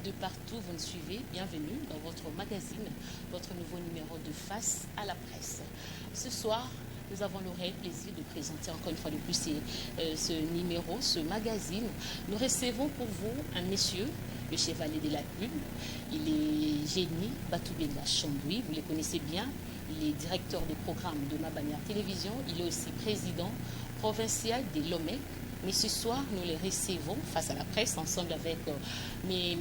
de partout vous nous suivez, bienvenue dans votre magazine, votre nouveau numéro de Face à la presse. Ce soir, nous avons le réel plaisir de présenter encore une fois de plus ce numéro, ce magazine. Nous recevons pour vous un monsieur, le chevalier de la pub. Il est Génie Batoubenga Chamboui, vous le connaissez bien. Il est directeur des programmes de Mabanière Télévision. Il est aussi président provincial des Lomec. Mais ce soir, nous les recevons face à la presse, ensemble avec mes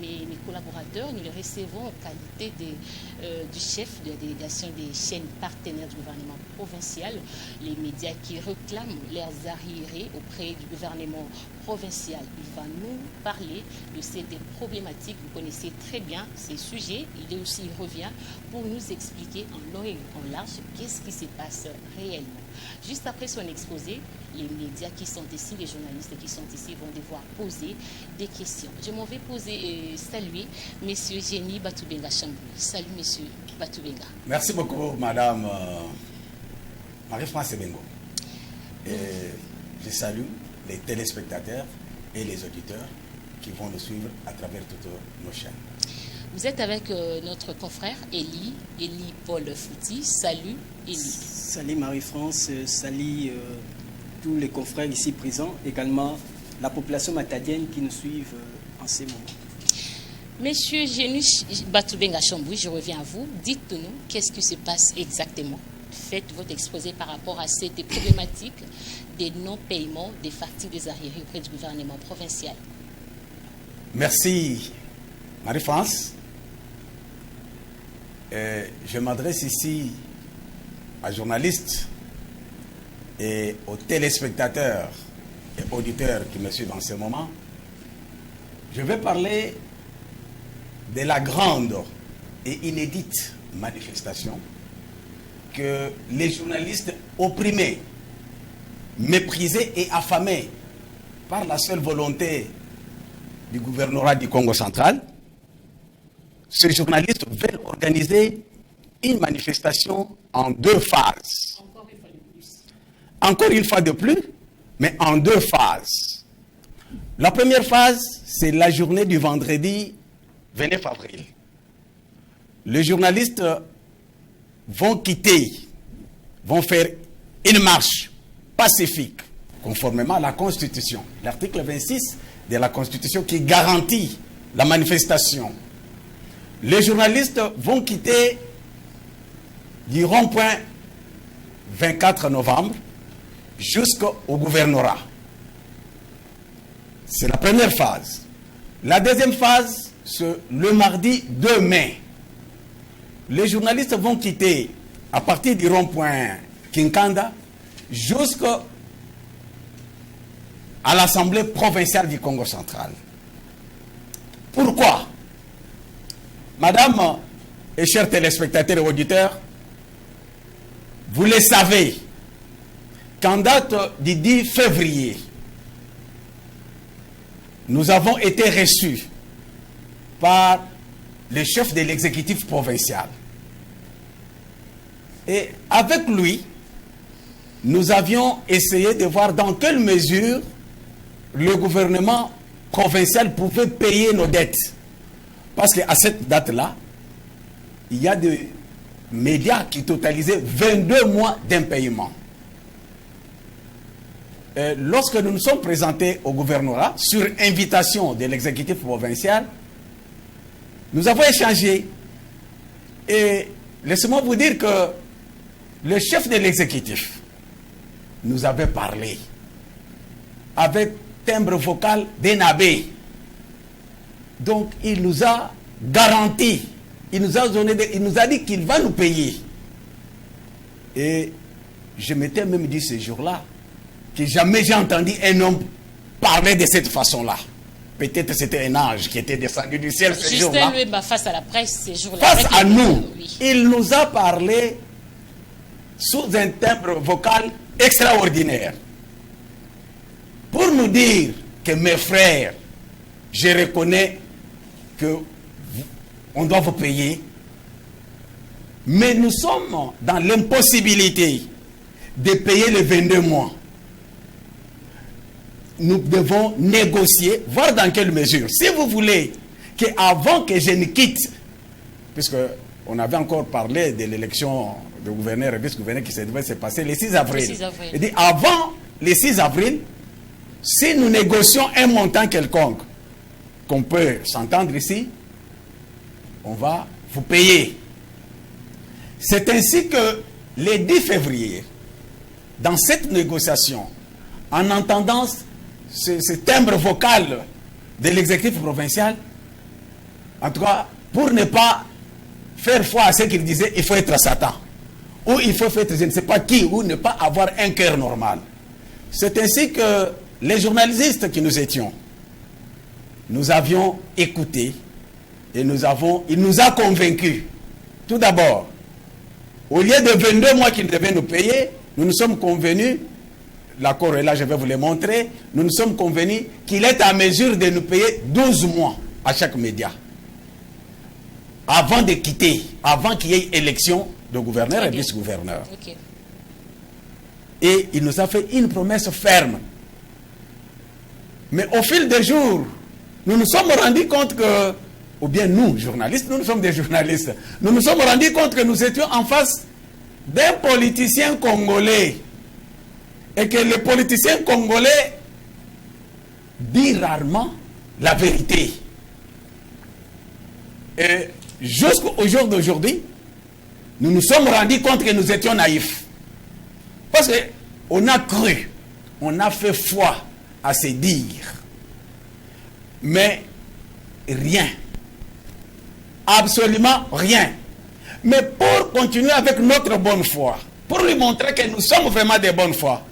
collaborateurs. Nous les recevons en qualité du chef de la délégation des chaînes partenaires du gouvernement provincial, les médias qui réclament leurs arriérés auprès du gouvernement provincial. Il va nous parler de ces problématiques. Vous connaissez très bien ces sujets. Il revient pour nous expliquer en long et en large qu'est-ce qui se passe réellement. Juste après son exposé, les médias qui sont ici, les journalistes qui sont ici vont devoir poser des questions. Je m'en vais saluer M. Génie Batoubenga Chamboui. Salut M. Batoubenga. Merci beaucoup Madame Marie-France Bengo. Je salue les téléspectateurs et les auditeurs qui vont nous suivre à travers toutes nos chaînes. Vous êtes avec notre confrère Élie Paul Fouti. Salut Élie. Salut Marie-France, salut tous les confrères ici présents, également la population matadienne qui nous suivent en ces moments. Monsieur Génie Batoubenga Chamboui, je reviens à vous. Dites-nous qu'est-ce qui se passe exactement. Faites votre exposé par rapport à cette problématique des non-paiements des factures des arriérés auprès du gouvernement provincial. Merci Marie-France. Je m'adresse ici aux journalistes et aux téléspectateurs et auditeurs qui me suivent en ce moment. Je vais parler de la grande et inédite manifestation que les journalistes opprimés, méprisés et affamés par la seule volonté du gouvernorat du Congo central, ces journalistes veulent organiser une manifestation en deux phases. Encore une fois de plus, mais en deux phases. La première phase, c'est la journée du vendredi 29 avril. Les journalistes vont faire une marche pacifique, conformément à la Constitution. L'article 26 de la Constitution qui garantit la manifestation. Les journalistes vont quitter du rond-point 24 novembre jusqu'au gouvernorat. C'est la première phase. La deuxième phase, c'est le mardi 2 mai. Les journalistes vont quitter à partir du rond-point Kinkanda jusqu'à l'Assemblée provinciale du Congo central. Pourquoi? Madame et chers téléspectateurs et auditeurs, vous le savez, qu'en date du 10 février, nous avons été reçus par le chef de l'exécutif provincial. Et avec lui, nous avions essayé de voir dans quelle mesure le gouvernement provincial pouvait payer nos dettes. Parce qu'à cette date-là, il y a des médias qui totalisaient 22 mois d'impayement. Lorsque nous nous sommes présentés au gouvernorat, sur invitation de l'exécutif provincial, nous avons échangé. Et laissez-moi vous dire que le chef de l'exécutif nous avait parlé avec timbre vocal d'un abbé. Donc, il nous a garanti, il nous a dit qu'il va nous payer. Et je m'étais même dit ce jour-là que jamais j'ai entendu un homme parler de cette façon-là. Peut-être c'était un ange qui était descendu du ciel ce jour-là. Face à la presse ce jour-là. Face à nous, oui. Il nous a parlé sous un timbre vocal extraordinaire. Pour nous dire que mes frères, je reconnais qu'on doit vous payer, mais nous sommes dans l'impossibilité de payer les 22 mois. Nous devons négocier, voir dans quelle mesure. Si vous voulez qu'avant que je ne quitte, puisque on avait encore parlé de l'élection de gouverneur et vice-gouverneur qui devait se passer le 6 avril. Le 6 avril. Il dit, avant le 6 avril, si nous négocions un montant quelconque, qu'on peut s'entendre ici, on va vous payer. C'est ainsi que le 10 février, dans cette négociation, en entendant ce timbre vocal de l'exécutif provincial, en tout cas, pour ne pas faire foi à ce qu'il disait, il faut être Satan. Ou il faut être je ne sais pas qui, ou ne pas avoir un cœur normal. C'est ainsi que les journalistes qui nous étions, nous avions écouté et il nous a convaincus. Tout d'abord, au lieu de 22 mois qu'il devait nous payer, nous nous sommes convenus, l'accord est là, je vais vous le montrer, nous nous sommes convenus qu'il est à mesure de nous payer 12 mois à chaque média. Avant de quitter, avant qu'il y ait élection de gouverneur et vice-gouverneur. Okay. Et il nous a fait une promesse ferme. Mais au fil des jours, nous nous sommes rendus compte que, ou bien nous, journalistes, nous sommes des journalistes, nous nous sommes rendus compte que nous étions en face d'un politicien congolais. Et que le politicien congolais dit rarement la vérité. Et jusqu'au jour d'aujourd'hui, nous nous sommes rendus compte que nous étions naïfs. Parce qu'on a cru, on a fait foi à se dire. Mais rien. Absolument rien. Mais pour continuer avec notre bonne foi, pour lui montrer que nous sommes vraiment de bonne foi,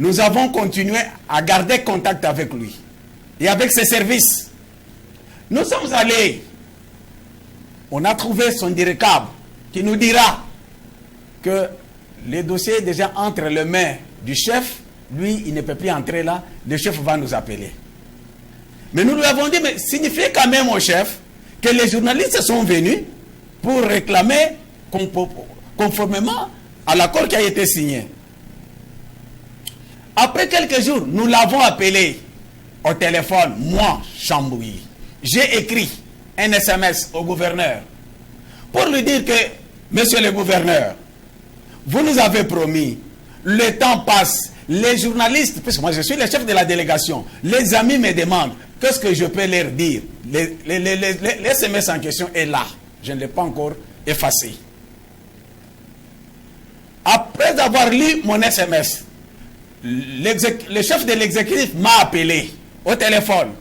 nous avons continué à garder contact avec lui et avec ses services. Nous sommes allés, on a trouvé son directeur qui nous dira que les dossiers déjà entre les mains du chef, lui, il ne peut plus entrer là, le chef va nous appeler. Mais nous lui avons dit, mais signifiez quand même au chef que les journalistes sont venus pour réclamer conformément à l'accord qui a été signé. Après quelques jours, nous l'avons appelé au téléphone, moi, Chambouilly. J'ai écrit un SMS au gouverneur pour lui dire que, monsieur le gouverneur, vous nous avez promis, le temps passe, les journalistes, puisque moi je suis le chef de la délégation, les amis me demandent, qu'est-ce que je peux leur dire? Le SMS en question est là, je ne l'ai pas encore effacé. Après avoir lu mon SMS, le chef de l'exécutif m'a appelé au téléphone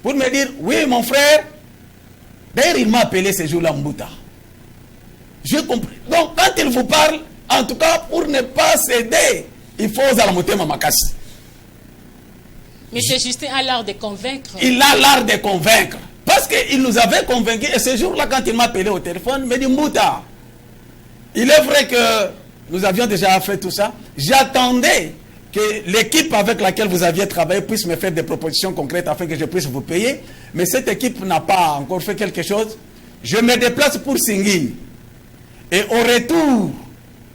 pour me dire, oui mon frère, d'ailleurs il m'a appelé ce jour-là Mbouta. J'ai compris. Donc quand il vous parle, en tout cas pour ne pas céder, il faut zalamoter Mamakasi. Mais c'est Justin a l'art de convaincre. Il a l'art de convaincre. Parce qu'il nous avait convaincus. Et ce jour-là, quand il m'a appelé au téléphone, il m'a dit, Mbouta, il est vrai que nous avions déjà fait tout ça. J'attendais que l'équipe avec laquelle vous aviez travaillé puisse me faire des propositions concrètes afin que je puisse vous payer. Mais cette équipe n'a pas encore fait quelque chose. Je me déplace pour Singin. Et au retour,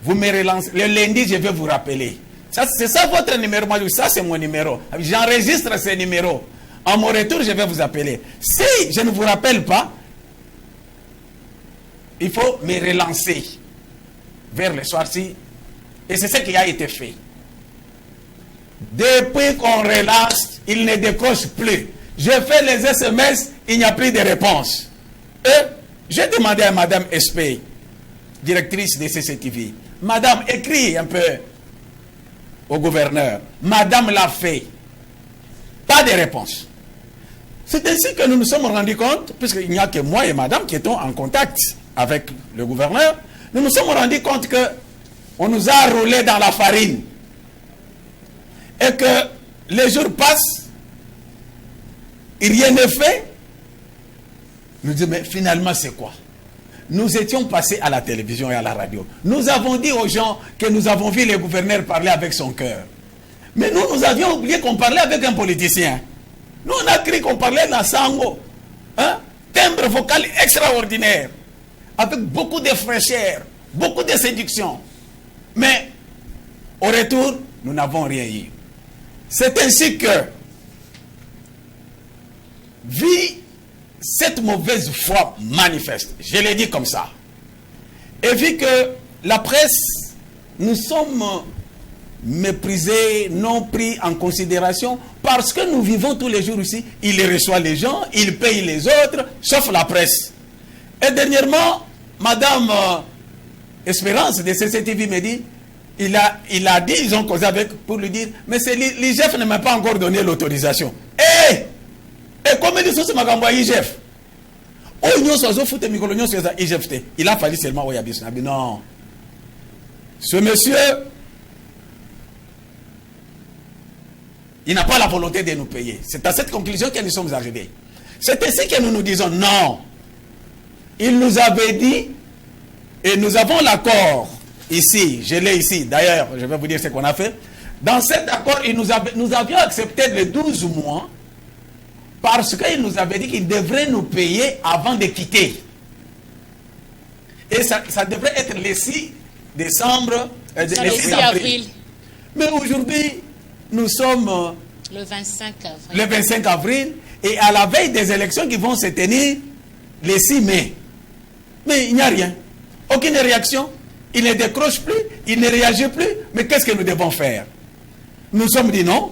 vous me relancez. Le lundi, je vais vous rappeler. C'est ça votre numéro. Moi, ça, c'est mon numéro. J'enregistre ce numéro. En mon retour, je vais vous appeler. Si je ne vous rappelle pas, il faut me relancer vers le soir-ci. Et c'est ce qui a été fait. Depuis qu'on relance, il ne décroche plus. Je fais les SMS, il n'y a plus de réponse. Et j'ai demandé à Madame Espé, directrice de CCTV, Madame, écris un peu au gouverneur. Madame l'a fait. Pas de réponse. C'est ainsi que nous nous sommes rendus compte, puisqu'il n'y a que moi et Madame qui étions en contact avec le gouverneur, nous nous sommes rendus compte que on nous a roulé dans la farine. Et que les jours passent, et rien n'est fait. Nous disons, mais finalement c'est quoi? Nous étions passés à la télévision et à la radio. Nous avons dit aux gens que nous avons vu le gouverneur parler avec son cœur. Mais nous avions oublié qu'on parlait avec un politicien. Nous, on a cru qu'on parlait dans Sango. Hein? Timbre vocal extraordinaire. Avec beaucoup de fraîcheur, beaucoup de séduction. Mais, au retour, nous n'avons rien eu. C'est ainsi que, vu cette mauvaise foi manifeste, je l'ai dit comme ça, et vu que la presse, nous sommes méprisés, non pris en considération, parce que nous vivons tous les jours ici, il reçoit les gens, il paye les autres, sauf la presse. Et dernièrement, Madame Espérance de CCTV me dit, il a dit, ils ont causé avec, pour lui dire, mais l'IGF ne m'a pas encore donné l'autorisation. Et comme il dit, c'est ma gamboa IGF. Il a fallu seulement non. Ce monsieur, il n'a pas la volonté de nous payer. C'est à cette conclusion que nous sommes arrivés. C'est ainsi que nous nous disons non. Il nous avait dit, et nous avons l'accord ici, je l'ai ici, d'ailleurs, je vais vous dire ce qu'on a fait. Dans cet accord, nous avions accepté les 12 mois parce qu'il nous avait dit qu'il devrait nous payer avant de quitter. Et ça devrait être le 6 décembre, le 6 avril. Mais aujourd'hui, nous sommes le 25 avril. Le 25 avril, et à la veille des élections qui vont se tenir le 6 mai. Mais il n'y a rien. Aucune réaction. Il ne décroche plus, il ne réagit plus. Mais qu'est-ce que nous devons faire? Nous sommes dit non.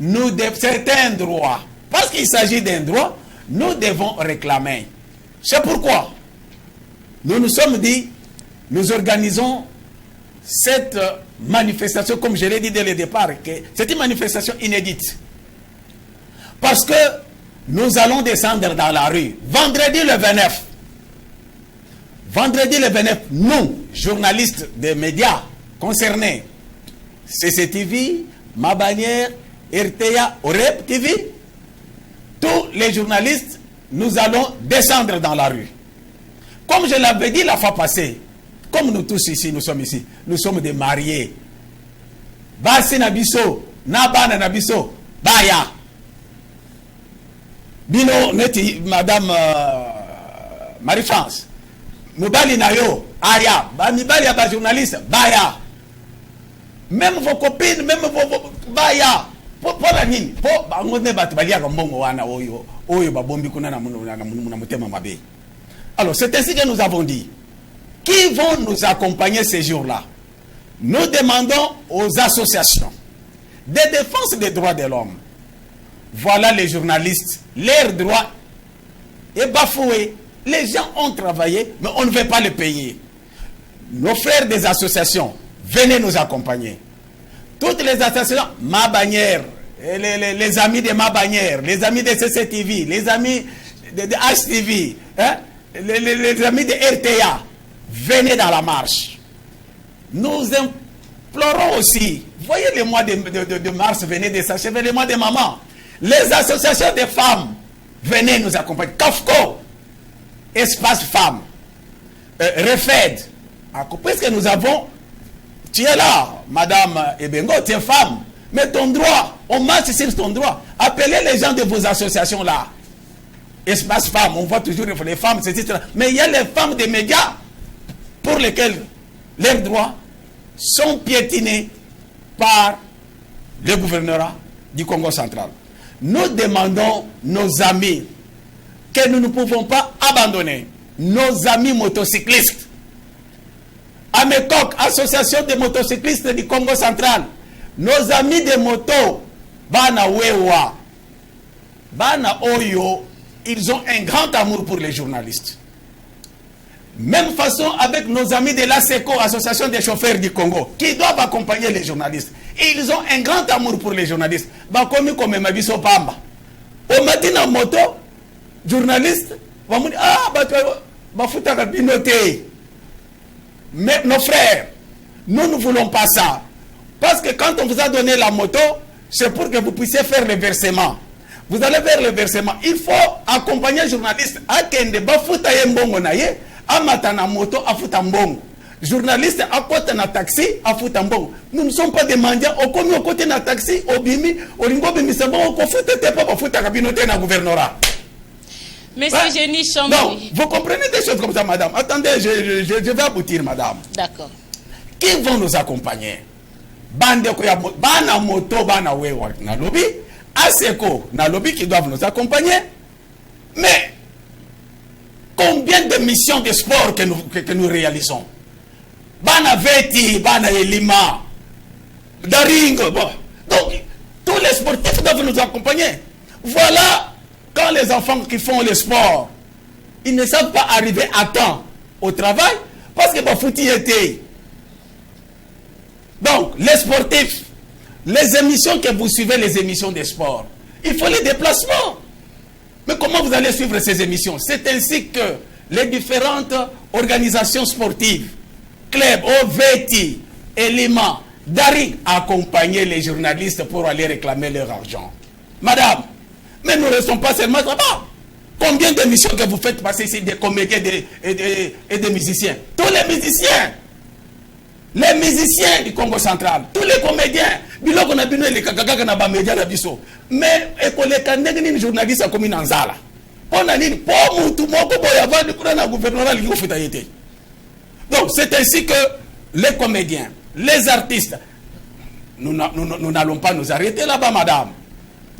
C'est un droit. Parce qu'il s'agit d'un droit, nous devons réclamer. C'est pourquoi nous nous sommes dit, nous organisons cette manifestation, comme je l'ai dit dès le départ, que c'est une manifestation inédite. Parce que nous allons descendre dans la rue. Vendredi le 29. Vendredi le 29, nous, journalistes des médias concernés, CCTV, Ma Bannière, RTA, OREP TV, tous les journalistes, nous allons descendre dans la rue. Comme je l'avais dit la fois passée, comme nous tous ici, nous sommes des mariés. Basi Nabiso, Nabana Nabiso, Baya. Bino, neti, Madame Marie-France. Mubali Nayo, Aya. Mibali Aba journaliste, Baya. Même vos copines, même vos Baya. Pour la nini, pour Bangoné Batbalia Gambongo Wana Oyo, Oyo Babombi Kuna Mutema Mabe. Alors, c'est ainsi que nous avons dit. Qui vont nous accompagner ces jours-là? Nous demandons aux associations de défense des droits de l'homme. Voilà les journalistes, leurs droits est bafoué. Les gens ont travaillé, mais on ne veut pas les payer. Nos frères des associations, venez nous accompagner. Toutes les associations, Ma Bannière, les amis de Ma Bannière, les amis de CCTV, les amis de HTV, hein, les amis de RTA, venez dans la marche. Nous implorons aussi, voyez le mois de mars, venez de s'achever, le mois de maman. Les associations de femmes, venez nous accompagner. CAFCO, Espace Femmes, REFED, puisque nous avons, tu es là, Madame Ebengo, tu es femme, mais ton droit, on marche sur ton droit. Appelez les gens de vos associations là. Espace Femmes, on voit toujours les femmes, etc. Mais il y a les femmes des médias pour lesquelles leurs droits sont piétinés par le gouvernorat du Congo central. Nous demandons nos amis que nous ne pouvons pas abandonner. Nos amis motocyclistes. AMECOC, Association des motocyclistes du Congo central. Nos amis de moto, Bana Wewa, Bana Oyo, ils ont un grand amour pour les journalistes. Même façon avec nos amis de l'ASECO, Association des chauffeurs du Congo, qui doivent accompagner les journalistes. Ils ont un grand amour pour les journalistes. Bakomi comme Mabiso Pamba. Au matin en moto, journaliste, va me dire, ah, bah, binoté. Mais nos frères, nous ne voulons pas ça. Parce que quand on vous a donné la moto, c'est pour que vous puissiez faire le versement. Vous allez faire le versement. Il faut accompagner le journaliste. Akende bafuta yembongo na ye, amata na moto afuta mbongo. Journaliste akote na taxi afuta mbongo. Nous ne sommes pas des mendiants. Au komi au côté na taxi, au bimi, au lingo bimi sabon, au kofute te pas bafuta kabinote na gouvernorat. Monsieur Génie Chambly. Non, vous comprenez des choses comme ça, madame. Attendez, je vais aboutir, madame. D'accord. Qui vont nous accompagner? Bande koya bana moto bana wewa na lobby, ASECO na lobby qui doivent nous accompagner. Mais combien de missions de sport que nous réalisons? Bana Veti, Bana Elima, Daring, bon. Donc, tous les sportifs doivent nous accompagner. Voilà, quand les enfants qui font le sport, ils ne savent pas arriver à temps au travail, parce que bah, foutu était. Donc, les sportifs, les émissions que vous suivez, les émissions de sport, il faut les déplacements. Mais comment vous allez suivre ces émissions? C'est ainsi que les différentes organisations sportives, clubs, OVT, Elima, Dari, accompagner les journalistes pour aller réclamer leur argent. Madame, mais nous ne restons pas seulement là-bas. Combien d'émissions que vous faites passer ici, des comédiens et des musiciens? Tous les musiciens du Congo central, tous les comédiens, mais les journalistes comme une anzala. Donc c'est ainsi que les comédiens, les artistes, nous n'allons pas nous arrêter là-bas, madame.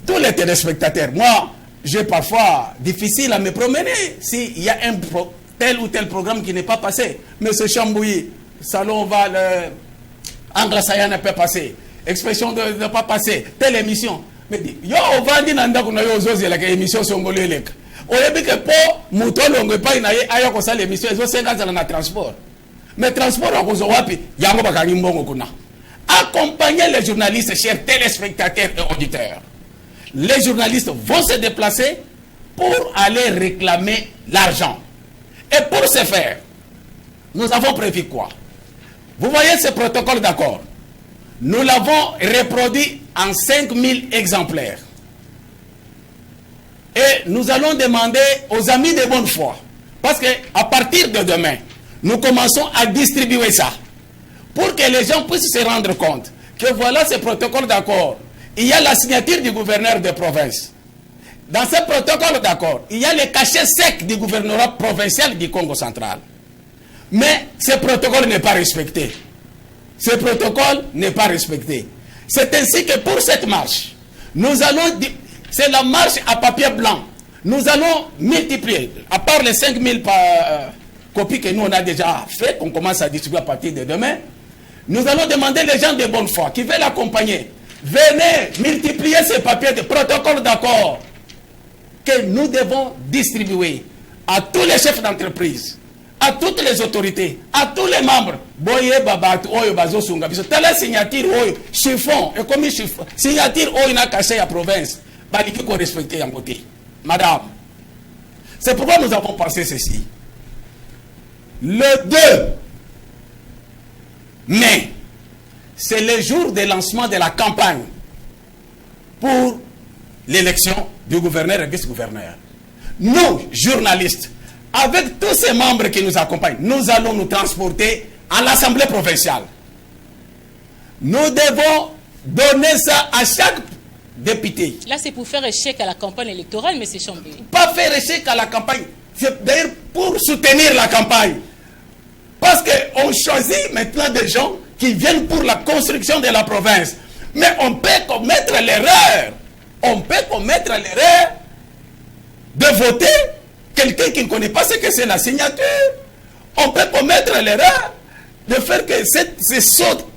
Tous les téléspectateurs, moi, j'ai parfois difficile à me promener s'il y a tel ou tel programme qui n'est pas passé. Monsieur Chambouilly, Salon va, Angla-Saya n'a pas passé, Expression ne pas passer, telle émission. Mais dit, yo, on va dire qu'on a eu aux autres émissions songolais. On a dit que pour Mouton, on ne peut pas y aller à l'émission, ils ont 5 ans dans le transport. Mais transport, on a dit, il y a un accompagner les journalistes, chers téléspectateurs et auditeurs. Les journalistes vont se déplacer pour aller réclamer l'argent. Et pour ce faire, nous avons prévu quoi? Vous voyez ce protocole d'accord? Nous l'avons reproduit en 5000 exemplaires. Et nous allons demander aux amis de bonne foi, parce qu'à partir de demain, nous commençons à distribuer ça, pour que les gens puissent se rendre compte que voilà ce protocole d'accord. Il y a la signature du gouverneur de province. Dans ce protocole d'accord, il y a le cachet sec du gouvernorat provincial du Congo central. Mais ce protocole n'est pas respecté. Ce protocole n'est pas respecté. C'est ainsi que pour cette marche, nous allons, c'est la marche à papier blanc. Nous allons multiplier, à part les 5000 copies que nous on a déjà fait, qu'on commence à distribuer à partir de demain, nous allons demander les gens de bonne foi qui veulent l'accompagner. Venez multiplier ces papiers de protocole d'accord que nous devons distribuer à tous les chefs d'entreprise, à toutes les autorités, à tous les membres. Boye babat oyo bazosunga biso tala signature oyo chiffon et comme chiffon signature oyo na caché à province baliki ko respecter en côté. Madame, c'est pourquoi nous avons pensé ceci. Le 2 mai, c'est le jour de lancement de la campagne pour l'élection du gouverneur et vice-gouverneur. Nous, journalistes, avec tous ces membres qui nous accompagnent, nous allons nous transporter à l'Assemblée provinciale. Nous devons donner ça à chaque député. Là, c'est pour faire échec à la campagne électorale, M. Chambouilly. Pas faire échec à la campagne. C'est d'ailleurs pour soutenir la campagne. Parce qu'on choisit maintenant des gens qui viennent pour la construction de la province. Mais on peut commettre l'erreur. On peut commettre l'erreur de voter quelqu'un qui ne connaît pas ce que c'est la signature. On peut commettre l'erreur de faire que ce saut,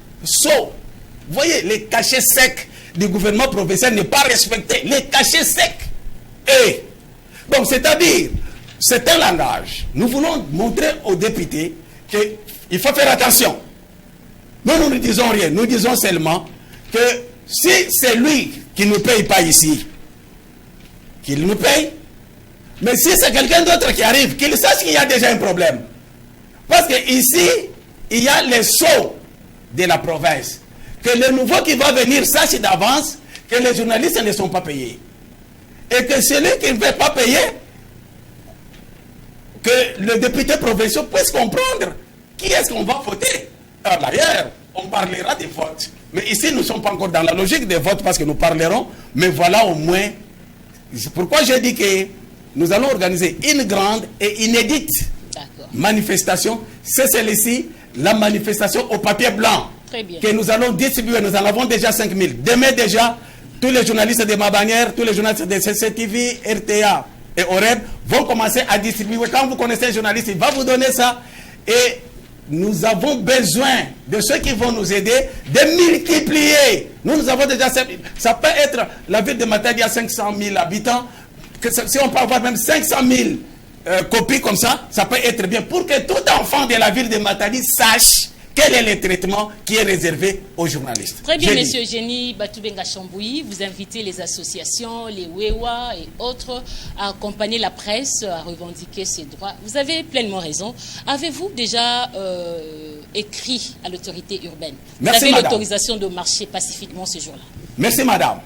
vous voyez, les cachets secs du gouvernement provincial n'est pas respecté. Les cachets secs. Et donc, c'est-à-dire, c'est un langage. Nous voulons montrer aux députés qu'il faut faire attention. Nous ne disons rien. Nous disons seulement que si c'est lui qui ne nous paye pas ici, qu'il nous paye. Mais si c'est quelqu'un d'autre qui arrive, qu'il sache qu'il y a déjà un problème. Parce qu'ici, il y a les sceaux de la province. Que le nouveau qui va venir sache d'avance que les journalistes ne sont pas payés. Et que celui qui ne veut pas payer, que le député provincial puisse comprendre qui est-ce qu'on va voter. D'ailleurs, on parlera des votes. Mais ici, nous ne sommes pas encore dans la logique des votes parce que nous parlerons. Mais voilà au moins. C'est pourquoi j'ai dit que nous allons organiser une grande et inédite manifestation. C'est celle-ci, la manifestation au papier blanc. Très bien. Que nous allons distribuer. Nous en avons déjà 5000. Demain déjà, tous les journalistes de ma bannière, tous les journalistes de CCTV, RTA, et OREB vont commencer à distribuer. Quand vous connaissez un journaliste, il va vous donner ça. Et nous avons besoin de ceux qui vont nous aider de multiplier. Nous avons déjà... Ça peut être la ville de Matadi à 500 000 habitants. Si on peut avoir même 500 000 copies comme ça, ça peut être bien. Pour que tout enfant de la ville de Matadi sache quel est le traitement qui est réservé aux journalistes. Très bien, Monsieur Génie Batoubenga Chamboui, vous invitez les associations, les WEWA et autres à accompagner la presse, à revendiquer ses droits. Vous avez pleinement raison. Avez-vous déjà écrit à l'autorité urbaine? Merci, vous avez madame. l'autorisation de marcher pacifiquement ce jour-là? Merci, madame.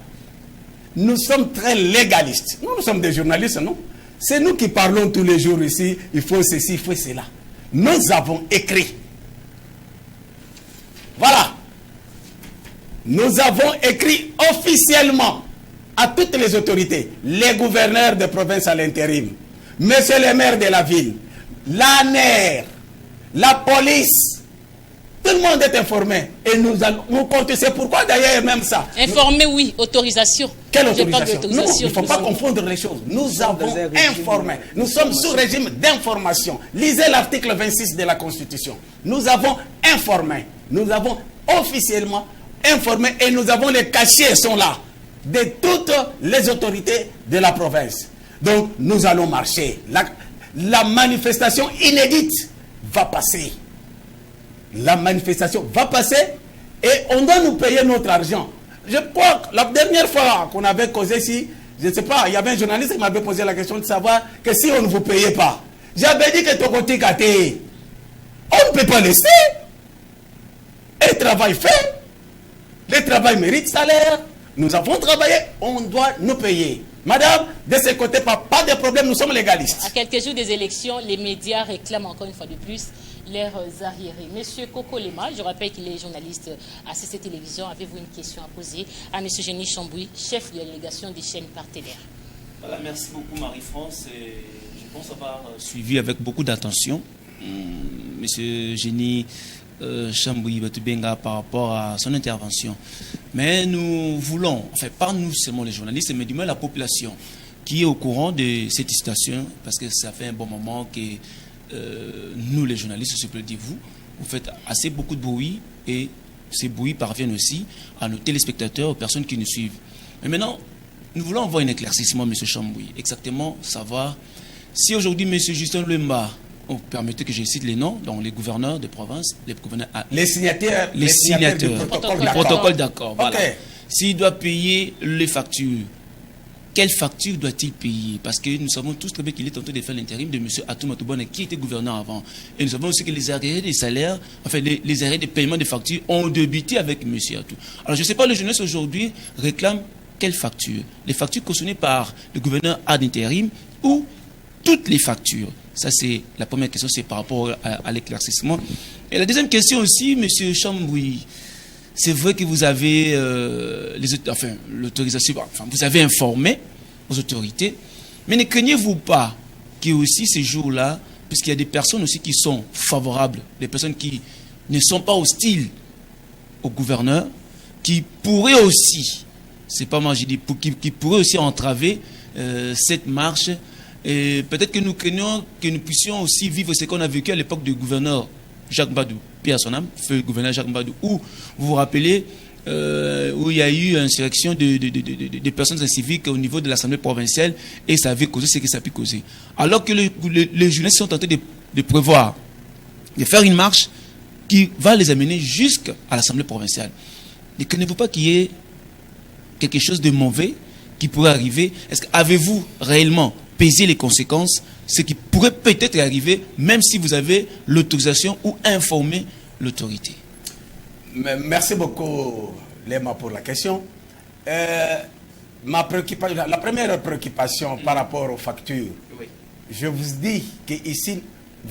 Nous sommes très légalistes. Nous sommes des journalistes, non? C'est nous qui parlons tous les jours ici. Il faut ceci, il faut cela. Nous avons écrit. Voilà. Nous avons écrit officiellement à toutes les autorités, les gouverneurs de province à l'intérim, monsieur le maire de la ville, l'ANER, la police. Tout le monde est informé. Et nous comptons. C'est pourquoi d'ailleurs même ça. Informé, oui. Autorisation. Quelle autorisation? Non, il ne faut pas sommes... confondre les choses. Nous avons informé. Nous sommes sous régime d'information. Lisez l'article 26 de la Constitution. Nous avons informé. Nous avons officiellement informé et nous avons les cachets sont là de toutes les autorités de la province. Donc nous allons marcher. La manifestation inédite va passer. La manifestation va passer et on doit nous payer notre argent. Je crois que la dernière fois qu'on avait causé ici, je ne sais pas, il y avait un journaliste qui m'avait posé la question de savoir que si on ne vous payait pas, j'avais dit que ton côté gâté, on ne peut pas laisser. Et travail fait, le travail mérite salaire. Nous avons travaillé, on doit nous payer. Madame, de ce côté, pas de problème, nous sommes légalistes. À quelques jours des élections, les médias réclament encore une fois de plus leurs arriérés. Monsieur Coco Lema, je rappelle qu'il est journaliste à CC Télévision. Avez-vous une question à poser à Monsieur Génie Chamboui, chef de la délégation des chaînes partenaires? Voilà, merci beaucoup Marie-France. Je pense avoir suivi avec beaucoup d'attention Monsieur Génie Chamboui Batoubenga par rapport à son intervention. Mais nous voulons, enfin pas nous seulement les journalistes, mais du moins la population qui est au courant de cette situation, parce que ça fait un bon moment que nous les journalistes, je peux dire vous faites assez beaucoup de bruit et ces bruits parviennent aussi à nos téléspectateurs, aux personnes qui nous suivent. Mais maintenant, nous voulons avoir un éclaircissement, M. Chamboui, exactement savoir si aujourd'hui M. Justin Lemba, permettez que je cite les noms, donc les gouverneurs de province, les signataires du protocole d'accord. Okay. Voilà. S'il doit payer les factures, quelle facture doit-il payer? Parce que nous savons tous très bien qu'il est en train de faire l'intérim de M. Atou Toubonne, qui était gouverneur avant. Et nous savons aussi que les arrêts des salaires, enfin les arrêts de paiement des factures ont débuté avec M. Atou. Alors je ne sais pas, le jeunesse aujourd'hui réclame quelle facture? Les factures cautionnées par le gouverneur ad intérim ou toutes les factures? Ça, c'est la première question, c'est par rapport à l'éclaircissement. Et la deuxième question aussi, M. Chamboui, c'est vrai que vous avez l'autorisation, vous avez informé aux autorités, mais ne craignez-vous pas que aussi ces jours-là, puisqu'il y a des personnes aussi qui sont favorables, des personnes qui ne sont pas hostiles au gouverneur, qui pourraient aussi, c'est pas moi j'ai dit, qui pourraient aussi entraver cette marche. Et peut-être que nous craignons que nous puissions aussi vivre ce qu'on a vécu à l'époque du gouverneur Jacques Mbadou, paix à son âme, feu gouverneur Jacques Mbadou, où vous vous rappelez, où il y a eu une insurrection de personnes civiques au niveau de l'Assemblée provinciale et ça avait causé ce que ça a pu causer. Alors que les journalistes sont tentés de prévoir, de faire une marche qui va les amener jusqu'à l'Assemblée provinciale. Ne craignez-vous pas qu'il y ait quelque chose de mauvais qui pourrait arriver? Est-ce que avez-vous réellement peser les conséquences, ce qui pourrait peut-être arriver, même si vous avez l'autorisation ou informer l'autorité? Merci beaucoup, Léma, pour la question. La première préoccupation par rapport aux factures, oui. Je vous dis qu'ici,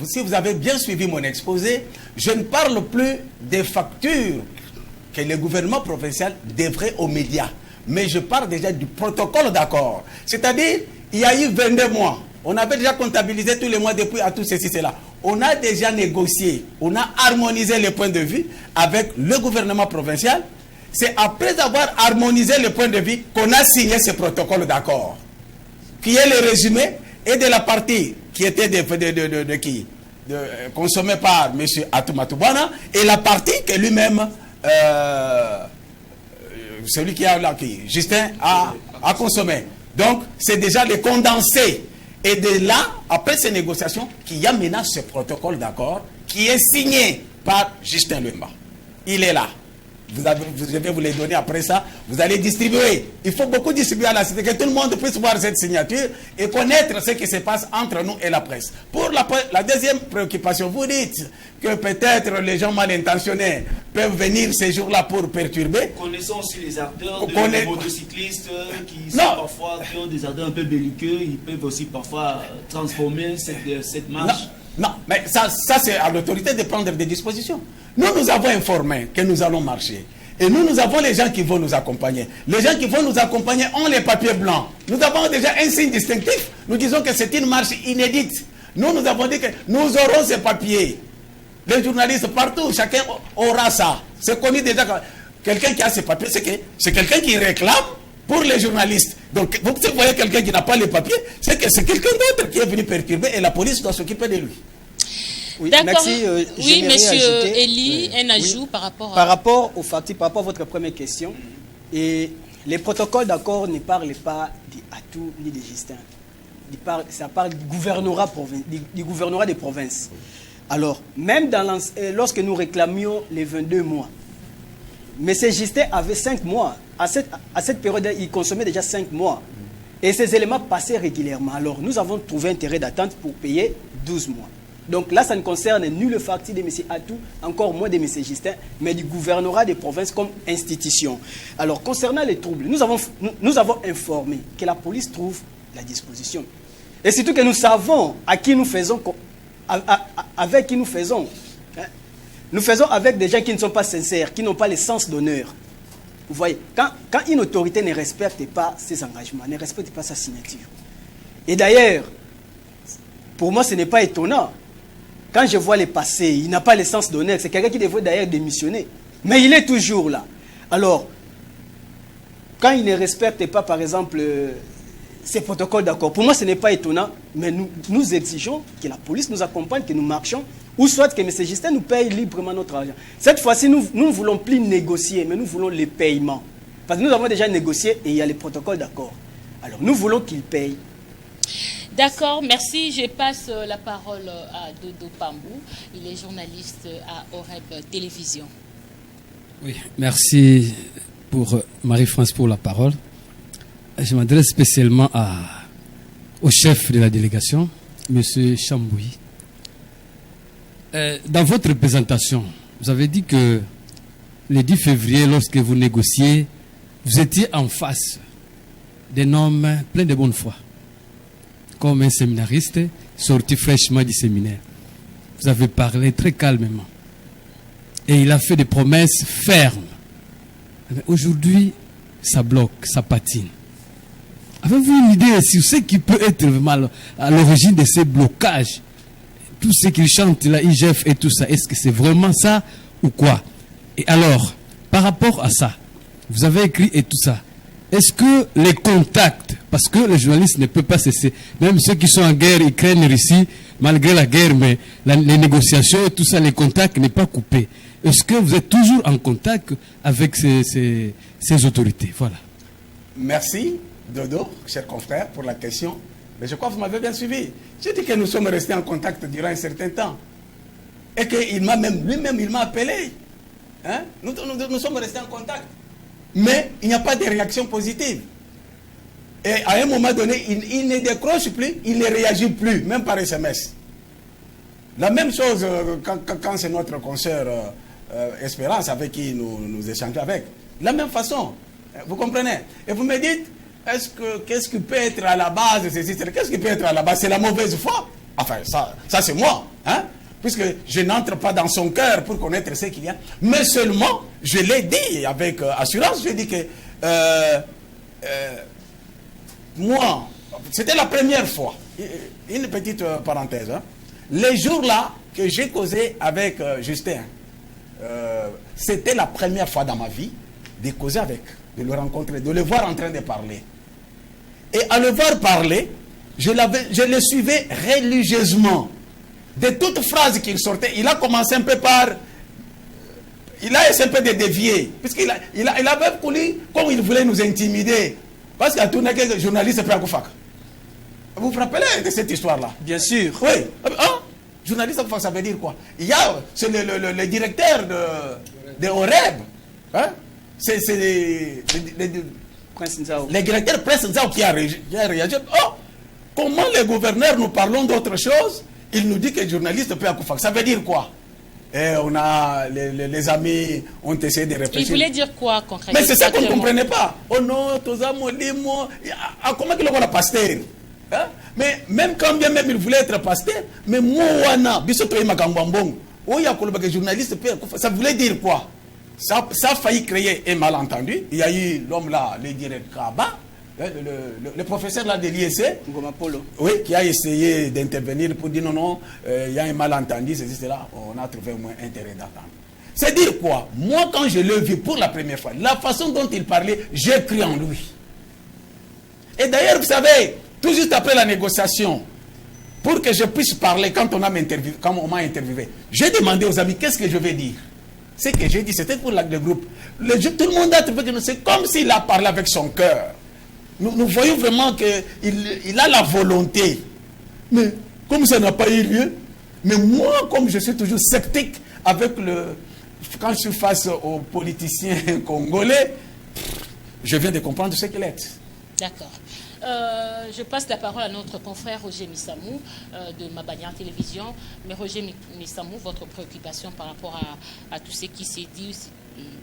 si vous avez bien suivi mon exposé, je ne parle plus des factures que le gouvernement provincial devrait aux médias, mais je parle déjà du protocole d'accord. C'est-à-dire, il y a eu 22 mois. On avait déjà comptabilisé tous les mois depuis à tout ceci, cela. On a déjà négocié, on a harmonisé les points de vue avec le gouvernement provincial. C'est après avoir harmonisé les points de vue qu'on a signé ce protocole d'accord, qui est le résumé et de la partie qui était consommée par M. Atumatoubana, et la partie que lui-même, celui qui a là, Justin, a consommé. Donc, c'est déjà le condensé. Et de là, après ces négociations, qu'il y a maintenant ce protocole d'accord qui est signé par Justin Lemba. Il est là. Je vais vous les donner après ça. Vous allez distribuer. Il faut beaucoup distribuer à la cité, que tout le monde puisse voir cette signature et connaître ce qui se passe entre nous et la presse. Pour la deuxième préoccupation, vous dites que peut-être les gens mal intentionnés peuvent venir ces jours-là pour perturber. Connaissons aussi les ardeurs des motocyclistes qui sont parfois qui ont des ardeurs un peu belliqueux. Ils peuvent aussi parfois transformer cette marche. Non, mais ça c'est à l'autorité de prendre des dispositions. Nous avons informé que nous allons marcher. Et nous avons les gens qui vont nous accompagner. Les gens qui vont nous accompagner ont les papiers blancs. Nous avons déjà un signe distinctif. Nous disons que c'est une marche inédite. Nous avons dit que nous aurons ces papiers. Les journalistes partout, chacun aura ça. C'est connu déjà. Quelqu'un qui a ces papiers, c'est quelqu'un qui réclame pour les journalistes. Donc, vous voyez quelqu'un qui n'a pas les papiers, c'est que c'est quelqu'un d'autre qui est venu perturber et la police doit s'occuper de lui. Oui, d'accord. Merci. Oui, monsieur Elie, un ajout par rapport à... Par rapport au FATI, par rapport à votre première question, et les protocoles d'accord ne parlent pas d'Atou ni de Justin. Ça parle du gouvernorat des provinces. Alors, même lorsque nous réclamions les 22 mois, M. Justin avait 5 mois. À cette période, il consommait déjà 5 mois. Et ces éléments passaient régulièrement. Alors, nous avons trouvé intérêt d'attente pour payer 12 mois. Donc là, ça ne concerne ni le parti de M. Atou, encore moins de M. Justin, mais du gouvernorat des provinces comme institution. Alors, concernant les troubles, nous avons informé que la police trouve la disposition. Et surtout que nous savons à qui nous faisons, avec qui nous faisons. Nous faisons avec des gens qui ne sont pas sincères, qui n'ont pas le sens d'honneur. Vous voyez, quand une autorité ne respecte pas ses engagements, ne respecte pas sa signature. Et d'ailleurs, pour moi, ce n'est pas étonnant. Quand je vois le passé, il n'a pas le sens d'honneur. C'est quelqu'un qui devrait d'ailleurs démissionner. Mais il est toujours là. Alors, quand il ne respecte pas, par exemple, ces protocoles d'accord, pour moi, ce n'est pas étonnant. Mais nous exigeons que la police nous accompagne, que nous marchions, ou soit que M. Justin nous paye librement notre argent. Cette fois-ci, nous ne voulons plus négocier, mais nous voulons les paiements. Parce que nous avons déjà négocié et il y a les protocoles d'accord. Alors, nous voulons qu'il paye. D'accord, merci. Je passe la parole à Dodo Pambou. Il est journaliste à Oreb Télévision. Oui, merci pour Marie-France pour la parole. Je m'adresse spécialement au chef de la délégation, M. Chambouy. Dans votre présentation, vous avez dit que le 10 février, lorsque vous négociez, vous étiez en face d'un homme plein de bonne foi, comme un séminariste sorti fraîchement du séminaire. Vous avez parlé très calmement. Et il a fait des promesses fermes. Aujourd'hui, ça bloque, ça patine. Avez-vous une idée sur ce qui peut être mal à l'origine de ces blocages? Tout ce qu'il chante, là, IGF et tout ça, est-ce que c'est vraiment ça ou quoi? Et alors, par rapport à ça, vous avez écrit et tout ça, est-ce que les contacts, parce que les journalistes ne peuvent pas cesser, même ceux qui sont en guerre, Ukraine, Russie, malgré la guerre, mais les négociations et tout ça, les contacts n'est pas coupé. Est-ce que vous êtes toujours en contact avec ces autorités? Voilà. Merci, Dodo, cher confrère, pour la question. Mais je crois que vous m'avez bien suivi. J'ai dit que nous sommes restés en contact durant un certain temps. Et qu'il m'a même, lui-même, il m'a appelé. Hein? Nous sommes restés en contact. Mais il n'y a pas de réaction positive. Et à un moment donné, il ne décroche plus, il ne réagit plus, même par SMS. La même chose quand c'est notre consoeur Espérance avec qui nous échangeons avec. De la même façon. Vous comprenez? Et vous me dites, qu'est-ce qui peut être à la base de ces histoires? Qu'est-ce qui peut être à la base? C'est la mauvaise foi. Enfin, ça c'est moi. Hein? Puisque je n'entre pas dans son cœur pour connaître ce qu'il y a. Mais seulement, je l'ai dit avec assurance, je dis que moi, c'était la première fois. Une petite parenthèse. Hein? Les jours-là que j'ai causé avec Justin, c'était la première fois dans ma vie de causer avec, de le rencontrer, de le voir en train de parler. Et à le voir parler, je le suivais religieusement. De toute phrase qu'il sortait, il a commencé un peu par... Il a essayé un peu de dévier. Puisqu'il avait voulu, comme il voulait nous intimider. Parce qu'il y a tout un journaliste prêt à Koufak. Vous vous rappelez de cette histoire-là? Bien sûr. Oui. Hein? Journaliste à Koufak, ça veut dire quoi? Il y a le directeur de Oreb. Hein? C'est Prince Nzao. le directeur Prince Nzao qui a réagi. Oh, comment les gouverneurs nous parlons d'autre chose? Il nous dit que le journaliste peut à Koufak. Ça veut dire quoi? Et on a les amis ont essayé de réfléchir. Il voulait dire quoi concrètement? Mais c'est ça qu'on ne comprenait pas. Oh non, Toza Molimo. Comment qu'il a pasteur? Hein? Mais même quand bien même il voulait être pasteur, mais moi, Bisotoy Makambambong, journaliste, ça voulait dire quoi? Ça a failli créer un malentendu. Il y a eu l'homme là, le directeur Kaba, le professeur là de l'IEC, oui, qui a essayé d'intervenir pour dire non, il y a un malentendu, c'est là, on a trouvé au moins intérêt d'attendre. C'est dire quoi? Moi, quand je l'ai vu pour la première fois, la façon dont il parlait, j'ai cru en lui. Et d'ailleurs, vous savez, tout juste après la négociation, pour que je puisse parler quand on m'a interviewé, j'ai demandé aux amis qu'est-ce que je vais dire. Ce que j'ai dit, c'était pour le groupe. Tout le monde a trouvé que c'est comme s'il a parlé avec son cœur. Nous voyons vraiment qu'il a la volonté. Mais comme ça n'a pas eu lieu, mais moi, comme je suis toujours sceptique quand je suis face aux politiciens congolais, je viens de comprendre ce qu'il est. D'accord. Je passe la parole à notre confrère Roger Missamou de Mabanière Télévision. Mais Roger Missamou, votre préoccupation par rapport à tout ce qui s'est dit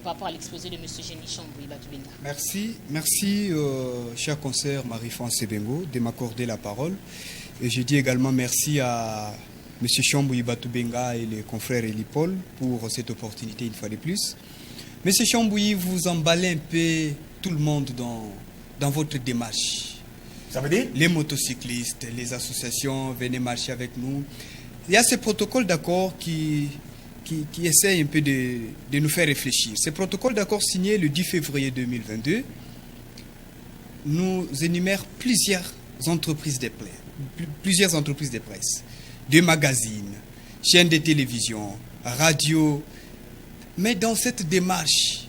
par rapport à l'exposé de M. Génie Chambouyi Batubenga. Merci, cher consoeur Marie-France Sebengo, de m'accorder la parole. Et je dis également merci à M. Chambouyi Batubenga et les confrères Elipol pour cette opportunité une fois de plus. M. Chambouyi, vous emballez un peu tout le monde dans votre démarche. Ça veut dire? Les motocyclistes, les associations, venez marcher avec nous. Il y a ce protocole d'accord qui essaie un peu de nous faire réfléchir. Ce protocole d'accord signé le 10 février 2022 nous énumère plusieurs entreprises de presse, des magazines, chaînes de télévision, radio. Mais dans cette démarche,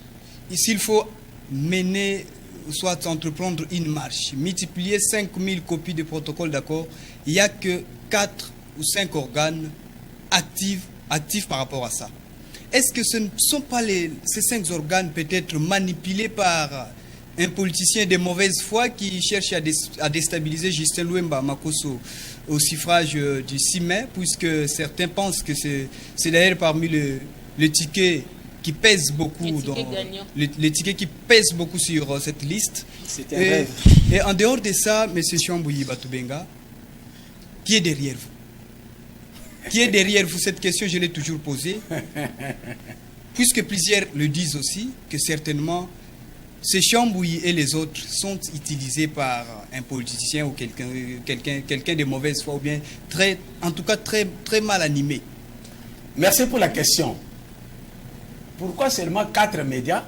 s'il faut mener, soit entreprendre une marche, multiplier 5000 copies de protocole d'accord, il n'y a que 4 ou 5 organes actifs par rapport à ça. Est-ce que ce ne sont pas ces 5 organes peut-être manipulés par un politicien de mauvaise foi qui cherche à déstabiliser Justin Louemba Makosso au suffrage du 6 mai, puisque certains pensent que c'est d'ailleurs parmi le ticket qui pèse beaucoup, les tickets qui pèsent beaucoup sur cette liste. C'est un rêve. Et en dehors de ça, M. Chambouyi Batubenga, qui est derrière vous? Qui est derrière vous? Cette question, je l'ai toujours posée. Puisque plusieurs le disent aussi, que certainement, ces Chambouyi et les autres sont utilisés par un politicien ou quelqu'un de mauvaise foi, ou bien en tout cas très, très mal animé. Merci pour la question. Pourquoi seulement 4 médias,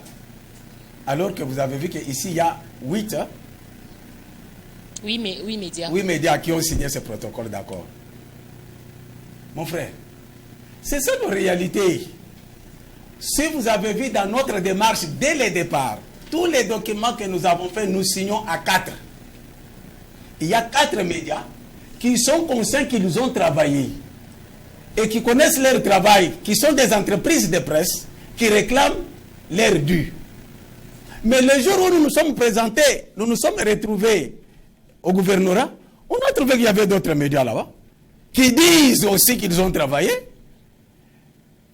alors que vous avez vu qu'ici il y a 8 médias. 8 médias qui ont signé ce protocole d'accord. Mon frère, c'est ça nos réalités. Si vous avez vu dans notre démarche dès le départ, tous les documents que nous avons faits, nous signons à 4. Il y a 4 médias qui sont conscients qu'ils nous ont travaillé et qui connaissent leur travail, qui sont des entreprises de presse qui réclament leur dû. Mais le jour où nous nous sommes présentés, nous nous sommes retrouvés au gouvernorat, on a trouvé qu'il y avait d'autres médias là-bas qui disent aussi qu'ils ont travaillé,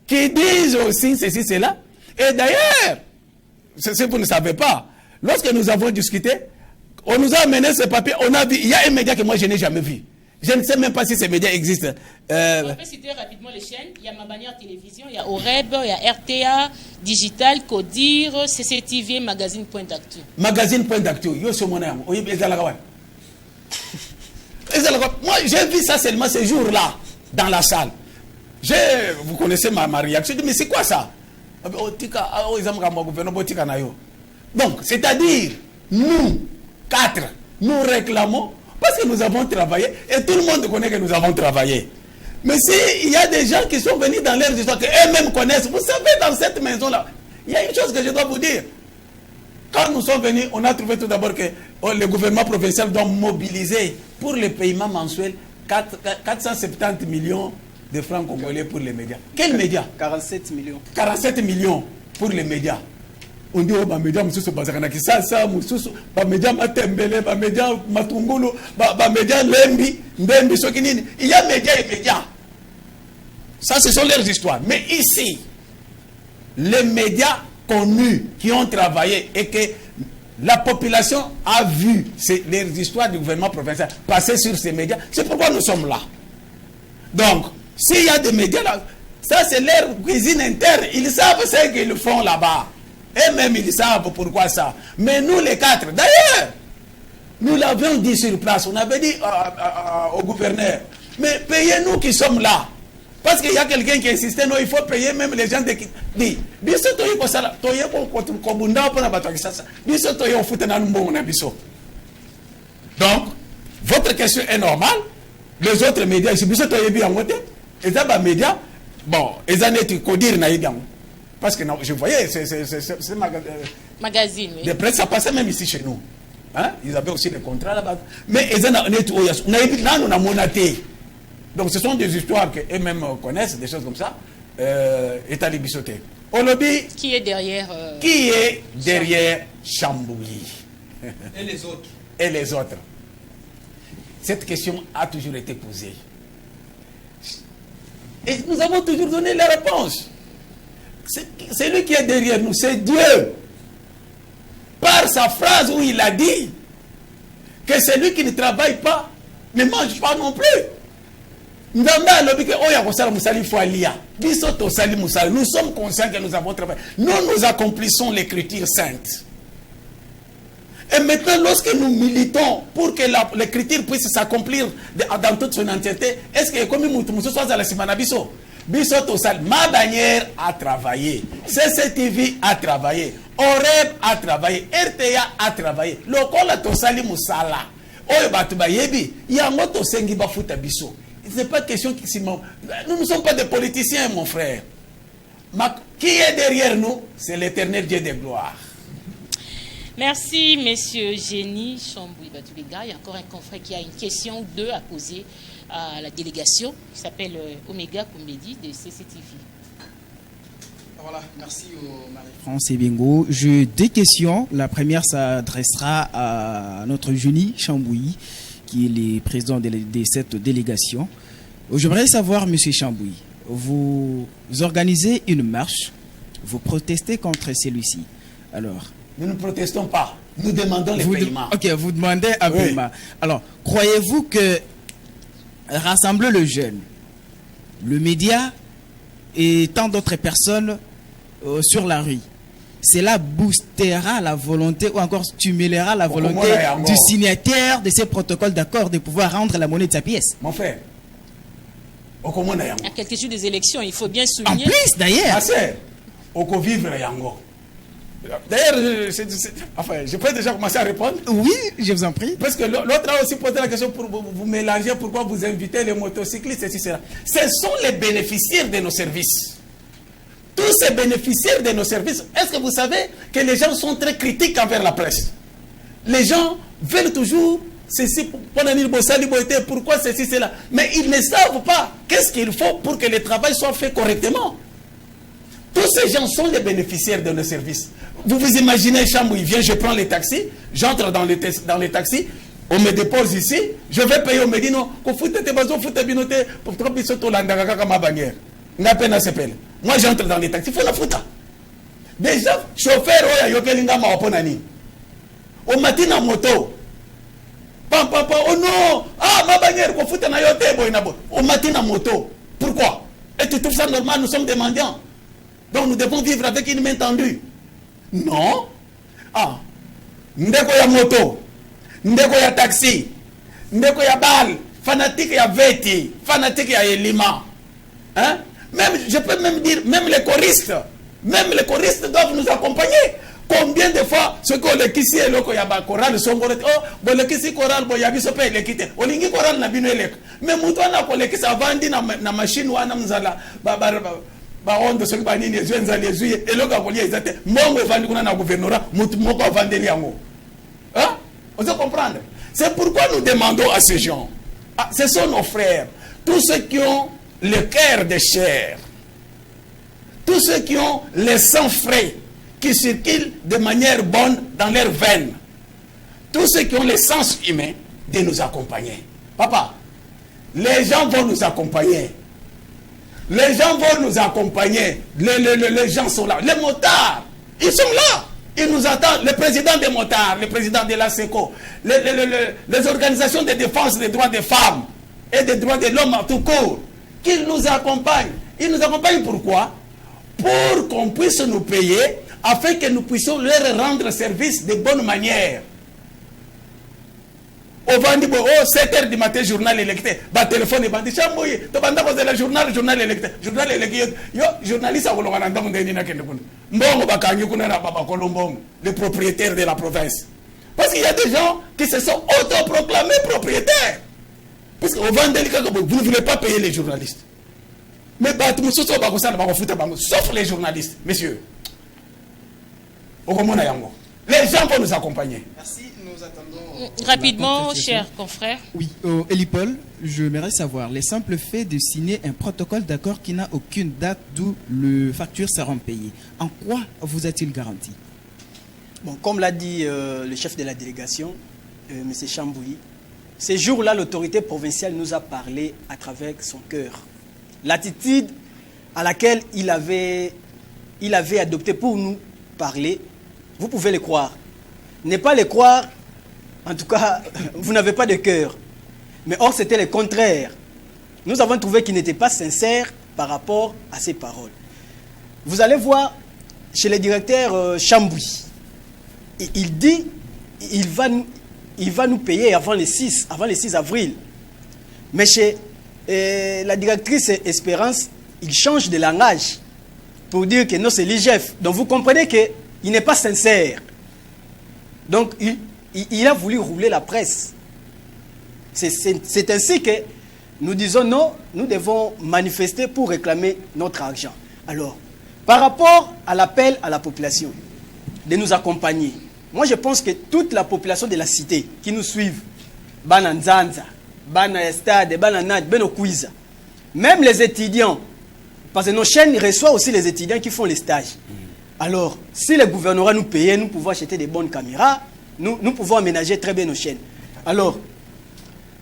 qui disent aussi ceci, cela. Et d'ailleurs, ce que vous ne savez pas, lorsque nous avons discuté, on nous a amené ce papier, on a vu, il y a un média que moi je n'ai jamais vu. Je ne sais même pas si ces médias existent. On peut citer rapidement les chaînes. Il y a Mabanière Télévision, il y a Oreb, il y a RTA, Digital, Codir, CCTV, Magazine Point d'Actu. Magazine Point d'Actu. Yo, c'est mon âme. Moi, j'ai vu ça seulement ce jour-là, dans la salle. Vous connaissez ma réaction. Je dis, mais c'est quoi ça? Donc, c'est-à-dire, nous, 4, nous réclamons. Parce que nous avons travaillé, et tout le monde connaît que nous avons travaillé. Mais s'il y a des gens qui sont venus dans leur histoire, qu'eux-mêmes connaissent, vous savez, dans cette maison-là, il y a une chose que je dois vous dire. Quand nous sommes venus, on a trouvé tout d'abord que le gouvernement provincial doit mobiliser pour les paiements mensuels 470 millions de francs congolais pour les médias. Quels médias? 47 millions. 47 millions pour les médias. On dit, oh, bah, médias, monsieur, ça, monsieur, bah, médias, matembele, bah, médias, matungulu, bah, médias, lembi, ndembi, sokinini. Il y a médias et médias. Ça, ce sont leurs histoires. Mais ici, les médias connus qui ont travaillé et que la population a vu les histoires du gouvernement provincial passer sur ces médias, c'est pourquoi nous sommes là. Donc, s'il y a des médias là, ça c'est leur cuisine interne, ils savent ce qu'ils font là-bas. Et même ils savent pourquoi ça. Mais nous les quatre, d'ailleurs, nous l'avions dit sur place, on avait dit au gouverneur, mais payez-nous qui sommes là. Parce qu'il y a quelqu'un qui insistait, non, il faut payer même les gens qui disent, donc, votre question est normale. Les autres médias, ici, les médias, bon, ils en étaient codir, parce que je voyais, c'est magazine, oui. De presse, ça passait même ici chez nous. Hein? Ils avaient aussi des contrats là-bas. Mais ils en étaient, donc ce sont des histoires qu'eux-mêmes connaissent, des choses comme ça. État Bissoté. Au lobby. Qui est derrière Chambouilly? Et les autres. Et les autres. Cette question a toujours été posée. Et nous avons toujours donné la réponse. C'est lui qui est derrière nous, c'est Dieu. Par sa phrase où il a dit que celui qui ne travaille pas ne mange pas non plus. Nous sommes conscients que nous avons travaillé. Nous accomplissons l'écriture sainte. Et maintenant, lorsque nous militons pour que l'écriture puisse s'accomplir dans toute son entièreté, est-ce que comme nous sommes à la Simanabiso, ma bannière a travaillé, CCTV a travaillé, OREB a travaillé, RTA a travaillé, Lokola Tosali Musala, Oyebatuba Yebi, Yamoto Sengi Bafuta Biso. Ce n'est pas question qui s'y ment. Nous ne sommes pas des politiciens, mon frère. Qui est derrière nous? C'est l'Éternel Dieu de gloire. Merci, Monsieur Génie Chambouilly Batubiga. Il y a encore un confrère qui a une question ou deux à poser à la délégation, qui s'appelle Omega Comédie de CCTV. Voilà, merci au Marie-France et Bingo. J'ai deux questions. La première s'adressera à notre Génie Chambouilly, qui est le président de cette délégation. J'aimerais savoir, Monsieur Chambouilly, vous organisez une marche, vous protestez contre celui-ci. Alors, nous ne protestons pas, nous demandons les paiements. Ok, vous demandez un paiement. Alors, croyez-vous que rassembler le jeune, le média et tant d'autres personnes sur la rue, cela boostera la volonté ou encore stimulera la volonté du signataire de ces protocoles d'accord de pouvoir rendre la monnaie de sa pièce? Mon frère, à quelques jours des élections, il faut bien souligner. En plus, d'ailleurs. D'ailleurs, je peux déjà commencer à répondre. Oui, je vous en prie. Parce que l'autre a aussi posé la question pour vous mélanger, pourquoi vous invitez les motocyclistes, etc. Ce sont les bénéficiaires de nos services. Tous ces bénéficiaires de nos services, est-ce que vous savez que les gens sont très critiques envers la presse? Les gens veulent toujours ceci, pourquoi ceci, cela. Mais ils ne savent pas qu'est-ce qu'il faut pour que le travail soit fait correctement. Tous ces gens sont les bénéficiaires de nos services. Vous vous imaginez, Chambouilly vient, je prends les taxis, j'entre dans les taxis, on me dépose ici, je vais payer, on me dit non, moi j'entre dans les taxis, il faut la foutre. Déjà, chauffeur, au matin en moto, oh non, ma bannière, au matin en moto. Pourquoi? Et tu trouves ça normal, nous sommes des mendiants. Donc nous devons vivre avec une main tendue. Non. Ndeko ya moto, ndeko ya taxi, ndeko ya bal, fanatique ya veti, fanatique ya elima. Hein? Même, je peux même dire, même les choristes doivent nous accompagner. Combien de fois ce qu'on le kisi et le koyaba choral sont bon bon le kisi choral bon yabi sope le kite olingi choral na bino elek mais muto na ko le kisa vandi na machine wana mzala ba ondo soki ba nini ezo nzali ezo eloko akolia ezate mbongo evandi kuna na gouvernorat mutu moko avandeli yango hein on peut comprendre. C'est pourquoi nous demandons à ces gens, ce sont nos frères, tous ceux qui ont le cœur de chair, tous ceux qui ont le sang frais, qui circulent de manière bonne dans leurs veines, tous ceux qui ont le sens humain, de nous accompagner. Papa, les gens vont nous accompagner. Les gens vont nous accompagner. Les gens sont là. Les motards, ils sont là. Ils nous attendent. Le président des motards, le président de la SECO, les organisations de défense des droits des femmes et des droits de l'homme en tout court, qu'ils nous accompagnent. Ils nous accompagnent pourquoi? Pour qu'on puisse nous payer, afin que nous puissions leur rendre service de bonne manière. Au Vandibo, 7h du matin, journal électé. Téléphone et bandi. Chambouille, tu vas dans le journal électé. Journal électé. Yo, journaliste, le propriétaire de la province. Parce qu'il y a des gens qui se sont autoproclamés propriétaires. Parce qu'au Vandeli, vous ne voulez pas payer les journalistes. Mais sauf les journalistes, messieurs. Les gens vont nous accompagner. Merci, nous attendons. Rapidement, chers confrères. Oui, Elipol, j'aimerais savoir, les simples faits de signer un protocole d'accord qui n'a aucune date d'où les factures seront payées, en quoi vous a-t-il garanti? Bon, comme l'a dit le chef de la délégation, M. Chambouilly, ces jours-là, l'autorité provinciale nous a parlé à travers son cœur. L'attitude à laquelle il avait adopté pour nous parler, vous pouvez le croire. Ne pas le croire, en tout cas, vous n'avez pas de cœur. Mais or, c'était le contraire. Nous avons trouvé qu'il n'était pas sincère par rapport à ces paroles. Vous allez voir chez le directeur Chambouilly, il dit il va nous payer avant le 6 avril. Mais chez la directrice Espérance, il change de langage pour dire que non, c'est l'IGF. Donc vous comprenez qu'il n'est pas sincère. Donc il a voulu rouler la presse. C'est ainsi que nous disons non, nous devons manifester pour réclamer notre argent. Alors, par rapport à l'appel à la population de nous accompagner, moi je pense que toute la population de la cité qui nous suivent, Bana Nzanza, Bana Estade, Bana Nad, Beno Kouiza, même les étudiants, parce que nos chaînes reçoivent aussi les étudiants qui font les stages. Alors, si le gouvernorat nous payait, nous pouvons acheter des bonnes caméras, nous pouvons aménager très bien nos chaînes. Alors,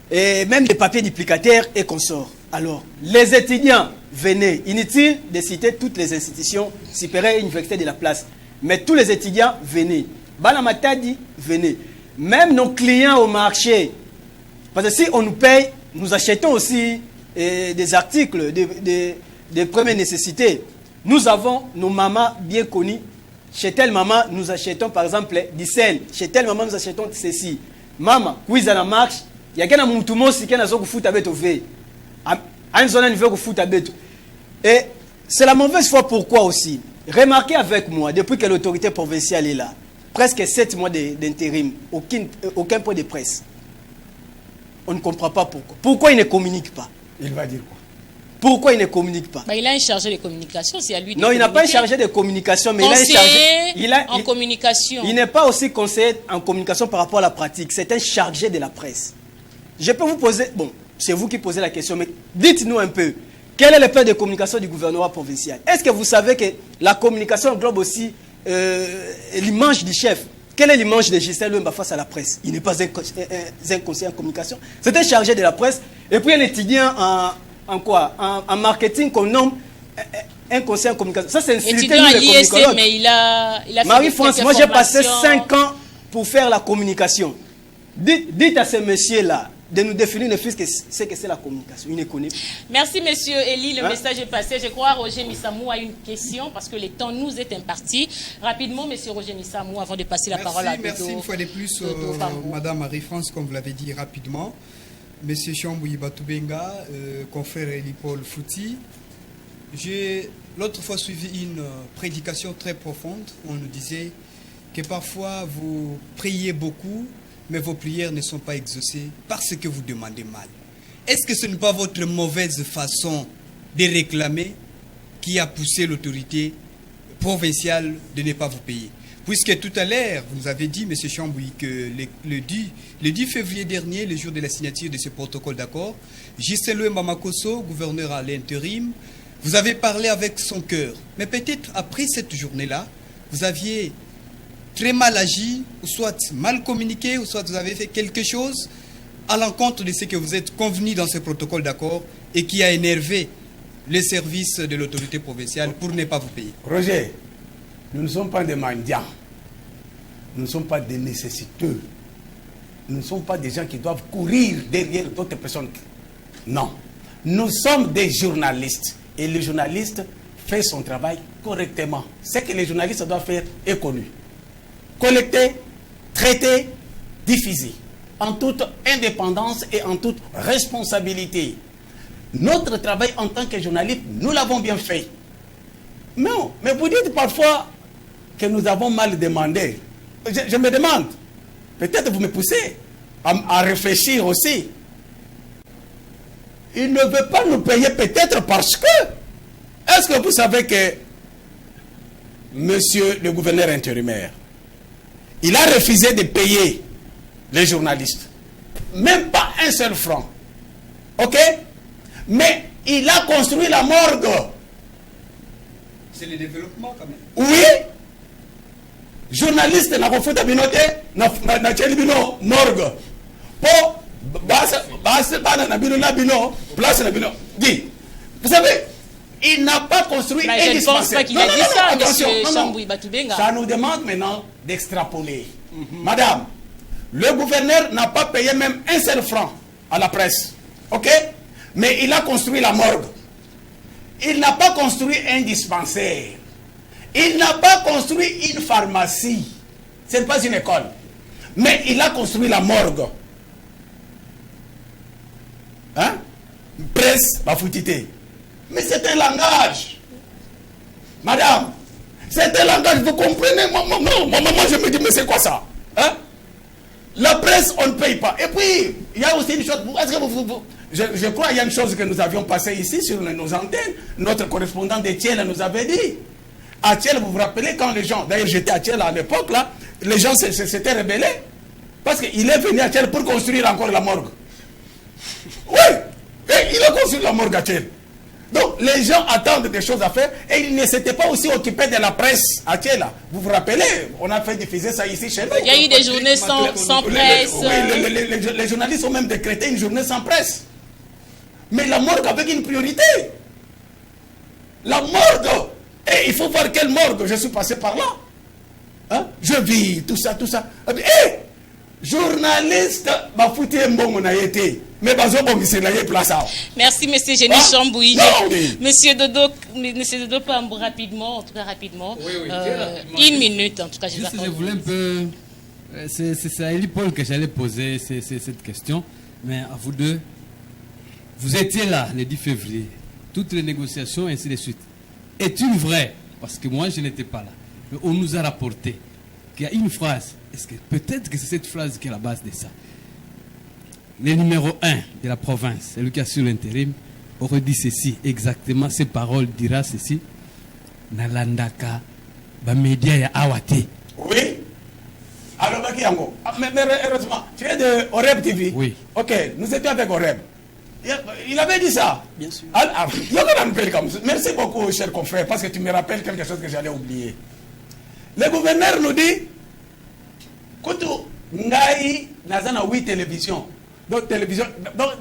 et même des papiers duplicataires et consorts. Alors, les étudiants, venez. Inutile de citer toutes les institutions supérieures et universités de la place. Mais tous les étudiants, venez. Banamatadi, venez. Même nos clients au marché. Parce que si on nous paye, nous achetons aussi des articles de première nécessité. Nous avons nos mamans bien connues. Chez telle maman, nous achetons par exemple du sel. Chez telle maman, nous achetons ceci. Maman, quiz à la marche. Il y a quelqu'un qui a foot avec et c'est la mauvaise foi. Pourquoi aussi? Remarquez avec moi, depuis que l'autorité provinciale est là, presque 7 mois d'intérim, aucun point de presse. On ne comprend pas pourquoi. Pourquoi il ne communique pas? Il va dire quoi? Pourquoi il ne communique pas? Il a un chargé de communication, c'est à lui de Non, il n'a pas un chargé de communication, mais il a un chargé en communication. Il n'est pas aussi conseiller en communication par rapport à la pratique. C'est un chargé de la presse. Je peux vous poser... Bon, c'est vous qui posez la question, mais dites-nous un peu. Quel est le plan de communication du gouvernement provincial? Est-ce que vous savez que la communication englobe aussi l'image du chef? Quelle est l'image de Gisèle Lemba face à la presse? Il n'est pas un conseiller en communication. C'est un chargé de la presse. Et puis un étudiant en quoi? En marketing qu'on nomme un conseiller en communication. Ça, c'est insulter nous les communicologues. Mais il a Marie-France, moi j'ai passé 5 ans pour faire la communication. Dites à ce monsieur-là de nous définir ne fût-ce que c'est la communication. Il ne connaît pas. Merci, monsieur Eli. Le message est passé. Je crois que Roger Missamou a une question parce que le temps nous est imparti. Rapidement, monsieur Roger Missamou, avant de passer la parole à Merci une fois de plus, madame Marie-France, comme vous l'avez dit rapidement. Monsieur Chambouilly Batoubenga, confrère Eli Paul Fouti. J'ai l'autre fois suivi une prédication très profonde. On nous disait que parfois vous priez beaucoup, mais vos prières ne sont pas exaucées parce que vous demandez mal. Est-ce que ce n'est pas votre mauvaise façon de réclamer qui a poussé l'autorité provinciale de ne pas vous payer? Puisque tout à l'heure, vous nous avez dit, M. Chambouy, que le 10 février dernier, le jour de la signature de ce protocole d'accord, Gisèle Mamakosso, gouverneur à l'intérim, vous avez parlé avec son cœur. Mais peut-être après cette journée-là, vous aviez très mal agi, ou soit mal communiqué, ou soit vous avez fait quelque chose à l'encontre de ce que vous êtes convenu dans ce protocole d'accord et qui a énervé les services de l'autorité provinciale pour ne pas vous payer. Roger, nous ne sommes pas des mendiants. Nous ne sommes pas des nécessiteux. Nous ne sommes pas des gens qui doivent courir derrière d'autres personnes. Non. Nous sommes des journalistes. Et le journaliste fait son travail correctement. Ce que les journalistes doivent faire est connu. Collecter, traiter, diffuser. En toute indépendance et en toute responsabilité. Notre travail en tant que journaliste, nous l'avons bien fait. Non, mais vous dites parfois que nous avons mal demandé. Je me demande, peut-être vous me poussez à réfléchir aussi. Il ne veut pas nous payer peut-être parce que... Est-ce que vous savez que monsieur le gouverneur intérimaire, il a refusé de payer les journalistes. Même pas un seul franc. Ok? Mais il a construit la morgue. C'est le développement quand même. Oui. Journaliste n'a pas fait binote na bino morgue. Pour place na bino. Dis. Vous savez, il n'a pas construit un dispensaire. Je ne pense pas qu'il a dit ça, attention, M. Chambouy Batubenga. Ça nous demande maintenant d'extrapoler. Madame, le gouverneur n'a pas payé même un seul franc à la presse. Ok? Mais il a construit la morgue. Il n'a pas construit un dispensaire. Il n'a pas construit une pharmacie. Ce n'est pas une école. Mais il a construit la morgue. Hein? Presse, la foutité. Mais c'est un langage. Madame, c'est un langage, vous comprenez? Moi, je me dis, mais c'est quoi ça? Hein? La presse, on ne paye pas. Et puis, il y a aussi une chose. Est-ce que je crois qu'il y a une chose que nous avions passée ici sur nos antennes. Notre correspondant de Thiel nous avait dit. À Thiel, vous vous rappelez quand les gens, d'ailleurs j'étais à Thiel à l'époque, là, les gens s'étaient rebellés. Parce qu'il est venu à Thiel pour construire encore la morgue. Oui, et il a construit la morgue à Thiel. Donc les gens attendent des choses à faire et ils ne s'étaient pas aussi occupés de la presse à Thiel. Vous vous rappelez, on a fait diffuser ça ici chez nous. Il y a eu des journées sans presse. Les journalistes ont même décrété une journée sans presse. Mais la morgue avec une priorité. La morgue. Et il faut voir quelle morgue. Je suis passé par là. Hein? Je vis tout ça, tout ça. Et journaliste, ma foutu un bon on a été. Mais bazo bon c'est là place. Merci monsieur Génie Chambouy. Oui. Monsieur Dodo Pambou rapidement, en tout cas rapidement. Oui, une minute en tout cas. Je voulais un peu. C'est à Eli Paul que j'allais poser cette question, mais à vous deux. Vous étiez là le 10 février, toutes les négociations, ainsi de suite. Est-il vrai, parce que moi je n'étais pas là, mais on nous a rapporté qu'il y a une phrase, est-ce que peut-être que c'est cette phrase qui est la base de ça. Le numéro 1 de la province, celui qui a sur l'intérim, aurait dit ceci, exactement, ces paroles dira ceci. Nalandaka, média ya awate. Oui. Alors, mais heureusement, tu es de Oreb TV. Oui. Ok, nous étions avec Oreb. Il avait dit ça. Bien sûr. Merci beaucoup, cher confrère, parce que tu me rappelles quelque chose que j'allais oublier. Le gouverneur nous dit Kutu Ngai Nazana 8 télévisions. Donc, télévision. Donc,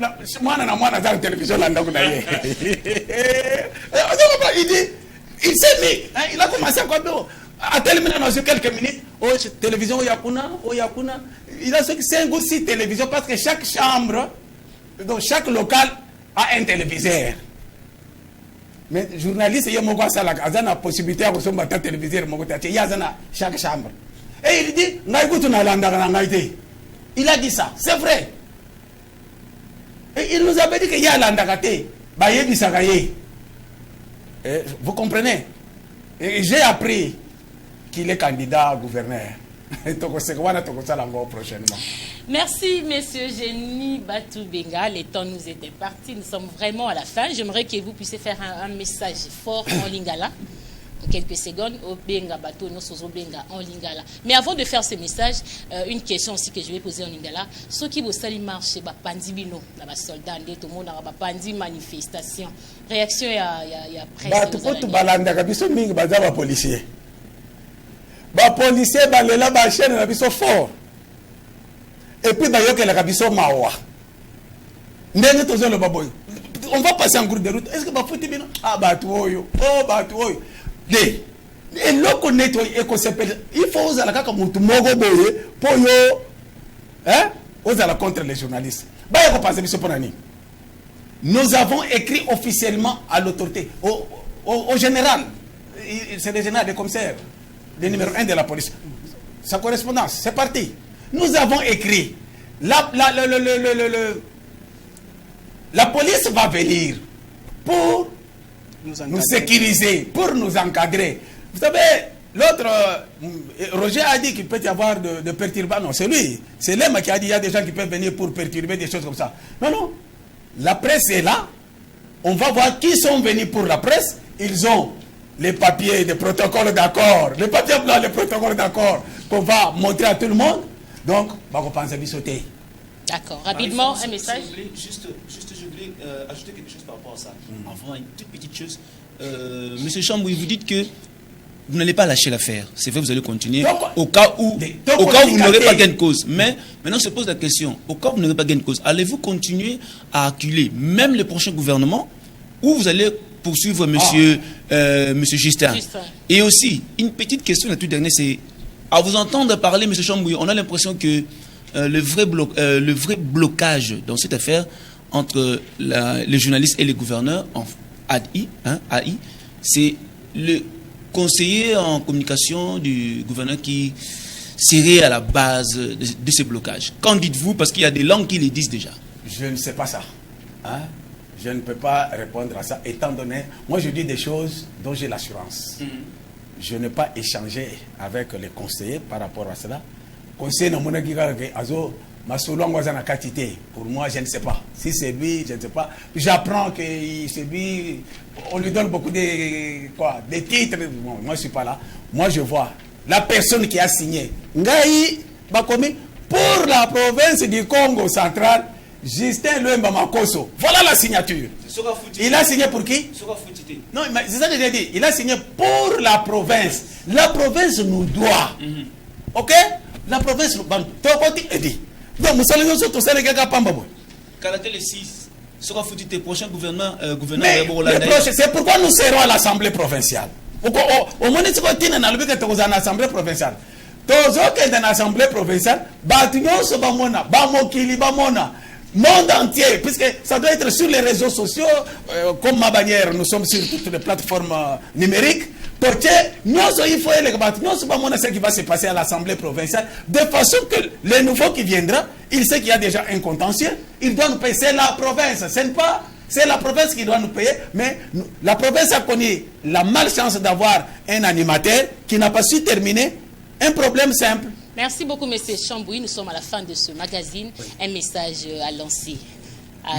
moi, Nazana télévision, il dit, il s'est mis, hein, il a commencé à terminer dans quelques minutes. Oh, télévision, Yakuna. Il a 5 ou 6 télévisions parce que chaque chambre. Donc chaque local a un téléviseur. Mais journaliste, il y a une possibilité de faire un téléviseur. Il y a chaque chambre. Et il dit, il a dit ça, c'est vrai. Et il nous avait dit qu'il y a l'andagate. Vous comprenez? Et j'ai appris qu'il est candidat à gouverneur. prochainement. Merci, monsieur Génie Batou Benga. Les temps nous étaient partis. Nous sommes vraiment à la fin. J'aimerais que vous puissiez faire un message fort en lingala. En quelques secondes, au Benga Batou, nous sommes au Benga en lingala. Mais avant de faire ce message, une question aussi que je vais poser en lingala. Ceux qui vous saluent marché, Pandibino, les soldats, tout le monde a Pandi manifestation. Réaction, il y a presse. Policier. Policier, la chaîne, la biso fort. Et puis, il y a la biso mawa. On va passer en groupe de route. Est-ce que va foutre bien? Ah, Batuoyo. Oh, Batuoyo. Et l'eau connaît, il faut oser la caca pour yo, hein, oser la contre les journalistes. Nous avons écrit officiellement à l'autorité, au général, c'est le général des commissaires, le numéro 1 de la police. Sa correspondance, c'est parti. Nous avons écrit, la police va venir pour nous sécuriser, pour nous encadrer. Vous savez, l'autre, Roger a dit qu'il peut y avoir de perturbations. Non, c'est lui. C'est l'homme qui a dit qu'il y a des gens qui peuvent venir pour perturber des choses comme ça. Non, non. La presse est là. On va voir qui sont venus pour la presse. Ils ont les papiers, les protocoles d'accord. Les papiers blancs, les protocoles d'accord qu'on va montrer à tout le monde. Donc, on va penser à sauter. D'accord. Rapidement, un message. Juste, je voulais ajouter quelque chose par rapport à ça. Avant, une toute petite chose. Monsieur Chambouy, vous dites que vous n'allez pas lâcher l'affaire. C'est vrai, vous allez continuer. Donc, au cas où vous n'aurez pas gain de cause. Mais maintenant, se pose la question. Au cas où vous n'aurez pas gain de cause, allez-vous continuer à acculer même les prochains gouvernements ou vous allez poursuivre monsieur Justin? Et aussi, une petite question, la toute dernière, c'est à vous entendre parler, monsieur Chambouy, on a l'impression que le vrai blocage dans cette affaire entre les journalistes et les gouverneurs en AI, c'est le conseiller en communication du gouverneur qui serait à la base de ce blocage. Qu'en dites-vous? Parce qu'il y a des langues qui les disent déjà. Je ne sais pas ça. Hein? Je ne peux pas répondre à ça, étant donné... Moi, je dis des choses dont j'ai l'assurance. Je n'ai pas échangé avec les conseillers par rapport à cela. Conseiller, pour moi, je ne sais pas. Si c'est lui, je ne sais pas. J'apprends que c'est lui, on lui donne beaucoup de titres. Bon, moi, je ne suis pas là. Moi, je vois la personne qui a signé. Ngaï Bakomi, pour la province du Congo central, Justin Luemba Makoso. Voilà la signature. Il a signé pour qui? Non, c'est ça que j'ai dit. Il a signé pour la province. La province nous doit. Ok? La province nous doit. Donc, nous allons surtout ça, les gars, Pambaboy. Kalaté les 6. Sera foutu tes prochains gouverneurs. C'est pourquoi nous serons à l'Assemblée provinciale. Au moins, nous sommes à l'Assemblée provinciale. Tous ceux dans l'Assemblée provinciale, monde entier, puisque ça doit être sur les réseaux sociaux, comme ma bannière, nous sommes sur toutes les plateformes numériques. Nous, il faut ce qui va se passer à l'Assemblée provinciale, de façon que les nouveaux qui viendront, il sait qu'il y a déjà un contentieux, il doit nous payer. C'est la province, c'est la province qui doit nous payer, mais la province a connu la malchance d'avoir un animateur qui n'a pas su terminer un problème simple. Merci beaucoup, M. Chambouy. Nous sommes à la fin de ce magazine. Oui. Un message à lancer.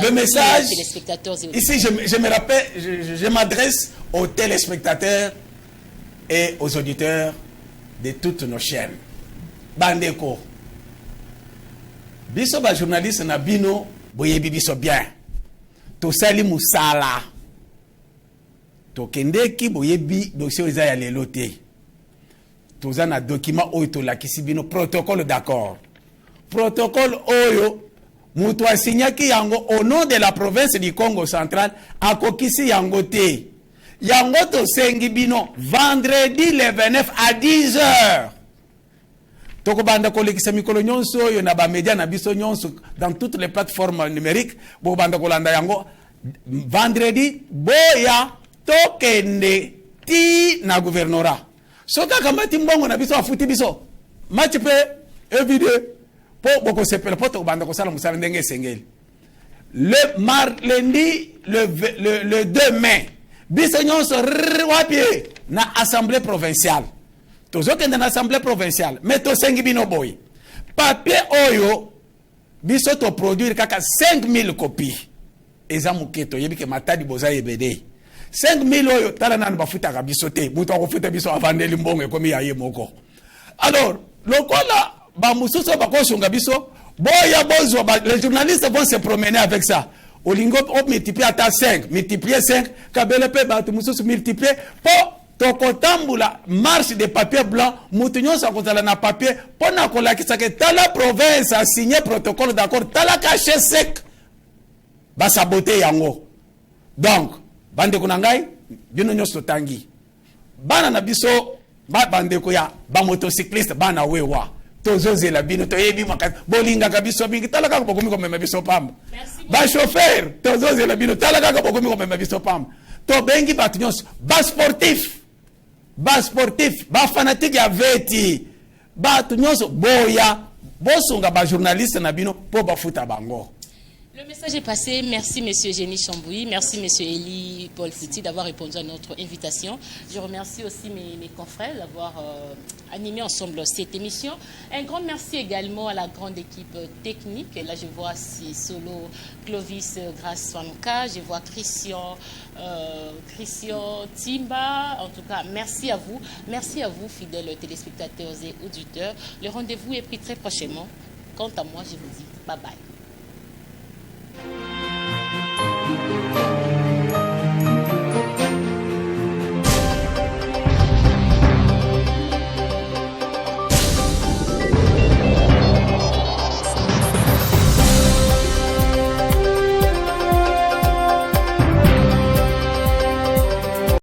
Le message, les téléspectateurs et ici, je me rappelle, je m'adresse aux téléspectateurs et aux auditeurs de toutes nos chaînes. Bandeko. Biso ba journaliste na bino boyebi biso bien. To sali musala. To kendeki boyebi dossier za ya lelo te. Toza na document oyo to lakisi bino protocole d'accord. Protocole oyo mutu asignaki yango au nom de la province du Congo central akokisi yango te. Yango to sengi bino vendredi le 29 à 10h. Toko banda kolekisa mikolo nyonso oyo na ba media na biso nyonso dans toutes les plateformes numériques bo banda kolanda yango vendredi boya tokende ti na gouvernorat. Soka kamati mbongo na biso afuti biso. Match pe evide po boko sepela poto banda ko sala musala ndenge sengeli. Le lundi le 2 mai biso nyonso wapi na assemblée provinciale. tozokende na assemblée provinciale mais tosengi bino boye papier oyo biso toproduire kaka 5000 copies eza moke toyebi ke matadi boza ebede 5000 oyo tala nanu bafutaka biso te moto akofuta biso avandeli mbongo ekomi ya ye moko. Alors lokola bamosusu bakosunga biso boya bozwa les journalistes vont se promener avec ça olingo multiplier ata 5 multiplier 5 kabele pe bato mosusu multiplier po tokotambula marche de papier blanc mutu nyonso akozala na papier mpona kolakisa ke tala province a signé protocole d'accord tala cachet sec basabote yango. Donc bandeko na ngai bino nyonso totangi bana na biso bandeko ya bamotocycliste bana wewa tozozela bino toyebi makasi bolingaka biso mingi tala kaka bokomi komema biso pamba bachauffeur tozozela bino tala kaka bokomi komema biso pamba tobengi bato nyonso basportif bafanatique ya veti bato nyonso boya bosunga bajournaliste na bino mpo bafuta bango. Le message est passé. Merci, Monsieur Génie Chambouy. Merci, Monsieur Eli Paul Fouti, d'avoir répondu à notre invitation. Je remercie aussi mes confrères d'avoir animé ensemble cette émission. Un grand merci également à la grande équipe technique. Là, je vois Solo Clovis Grace Fanka, je vois Christian Timba. En tout cas, merci à vous. Merci à vous, fidèles téléspectateurs et auditeurs. Le rendez-vous est pris très prochainement. Quant à moi, je vous dis bye bye.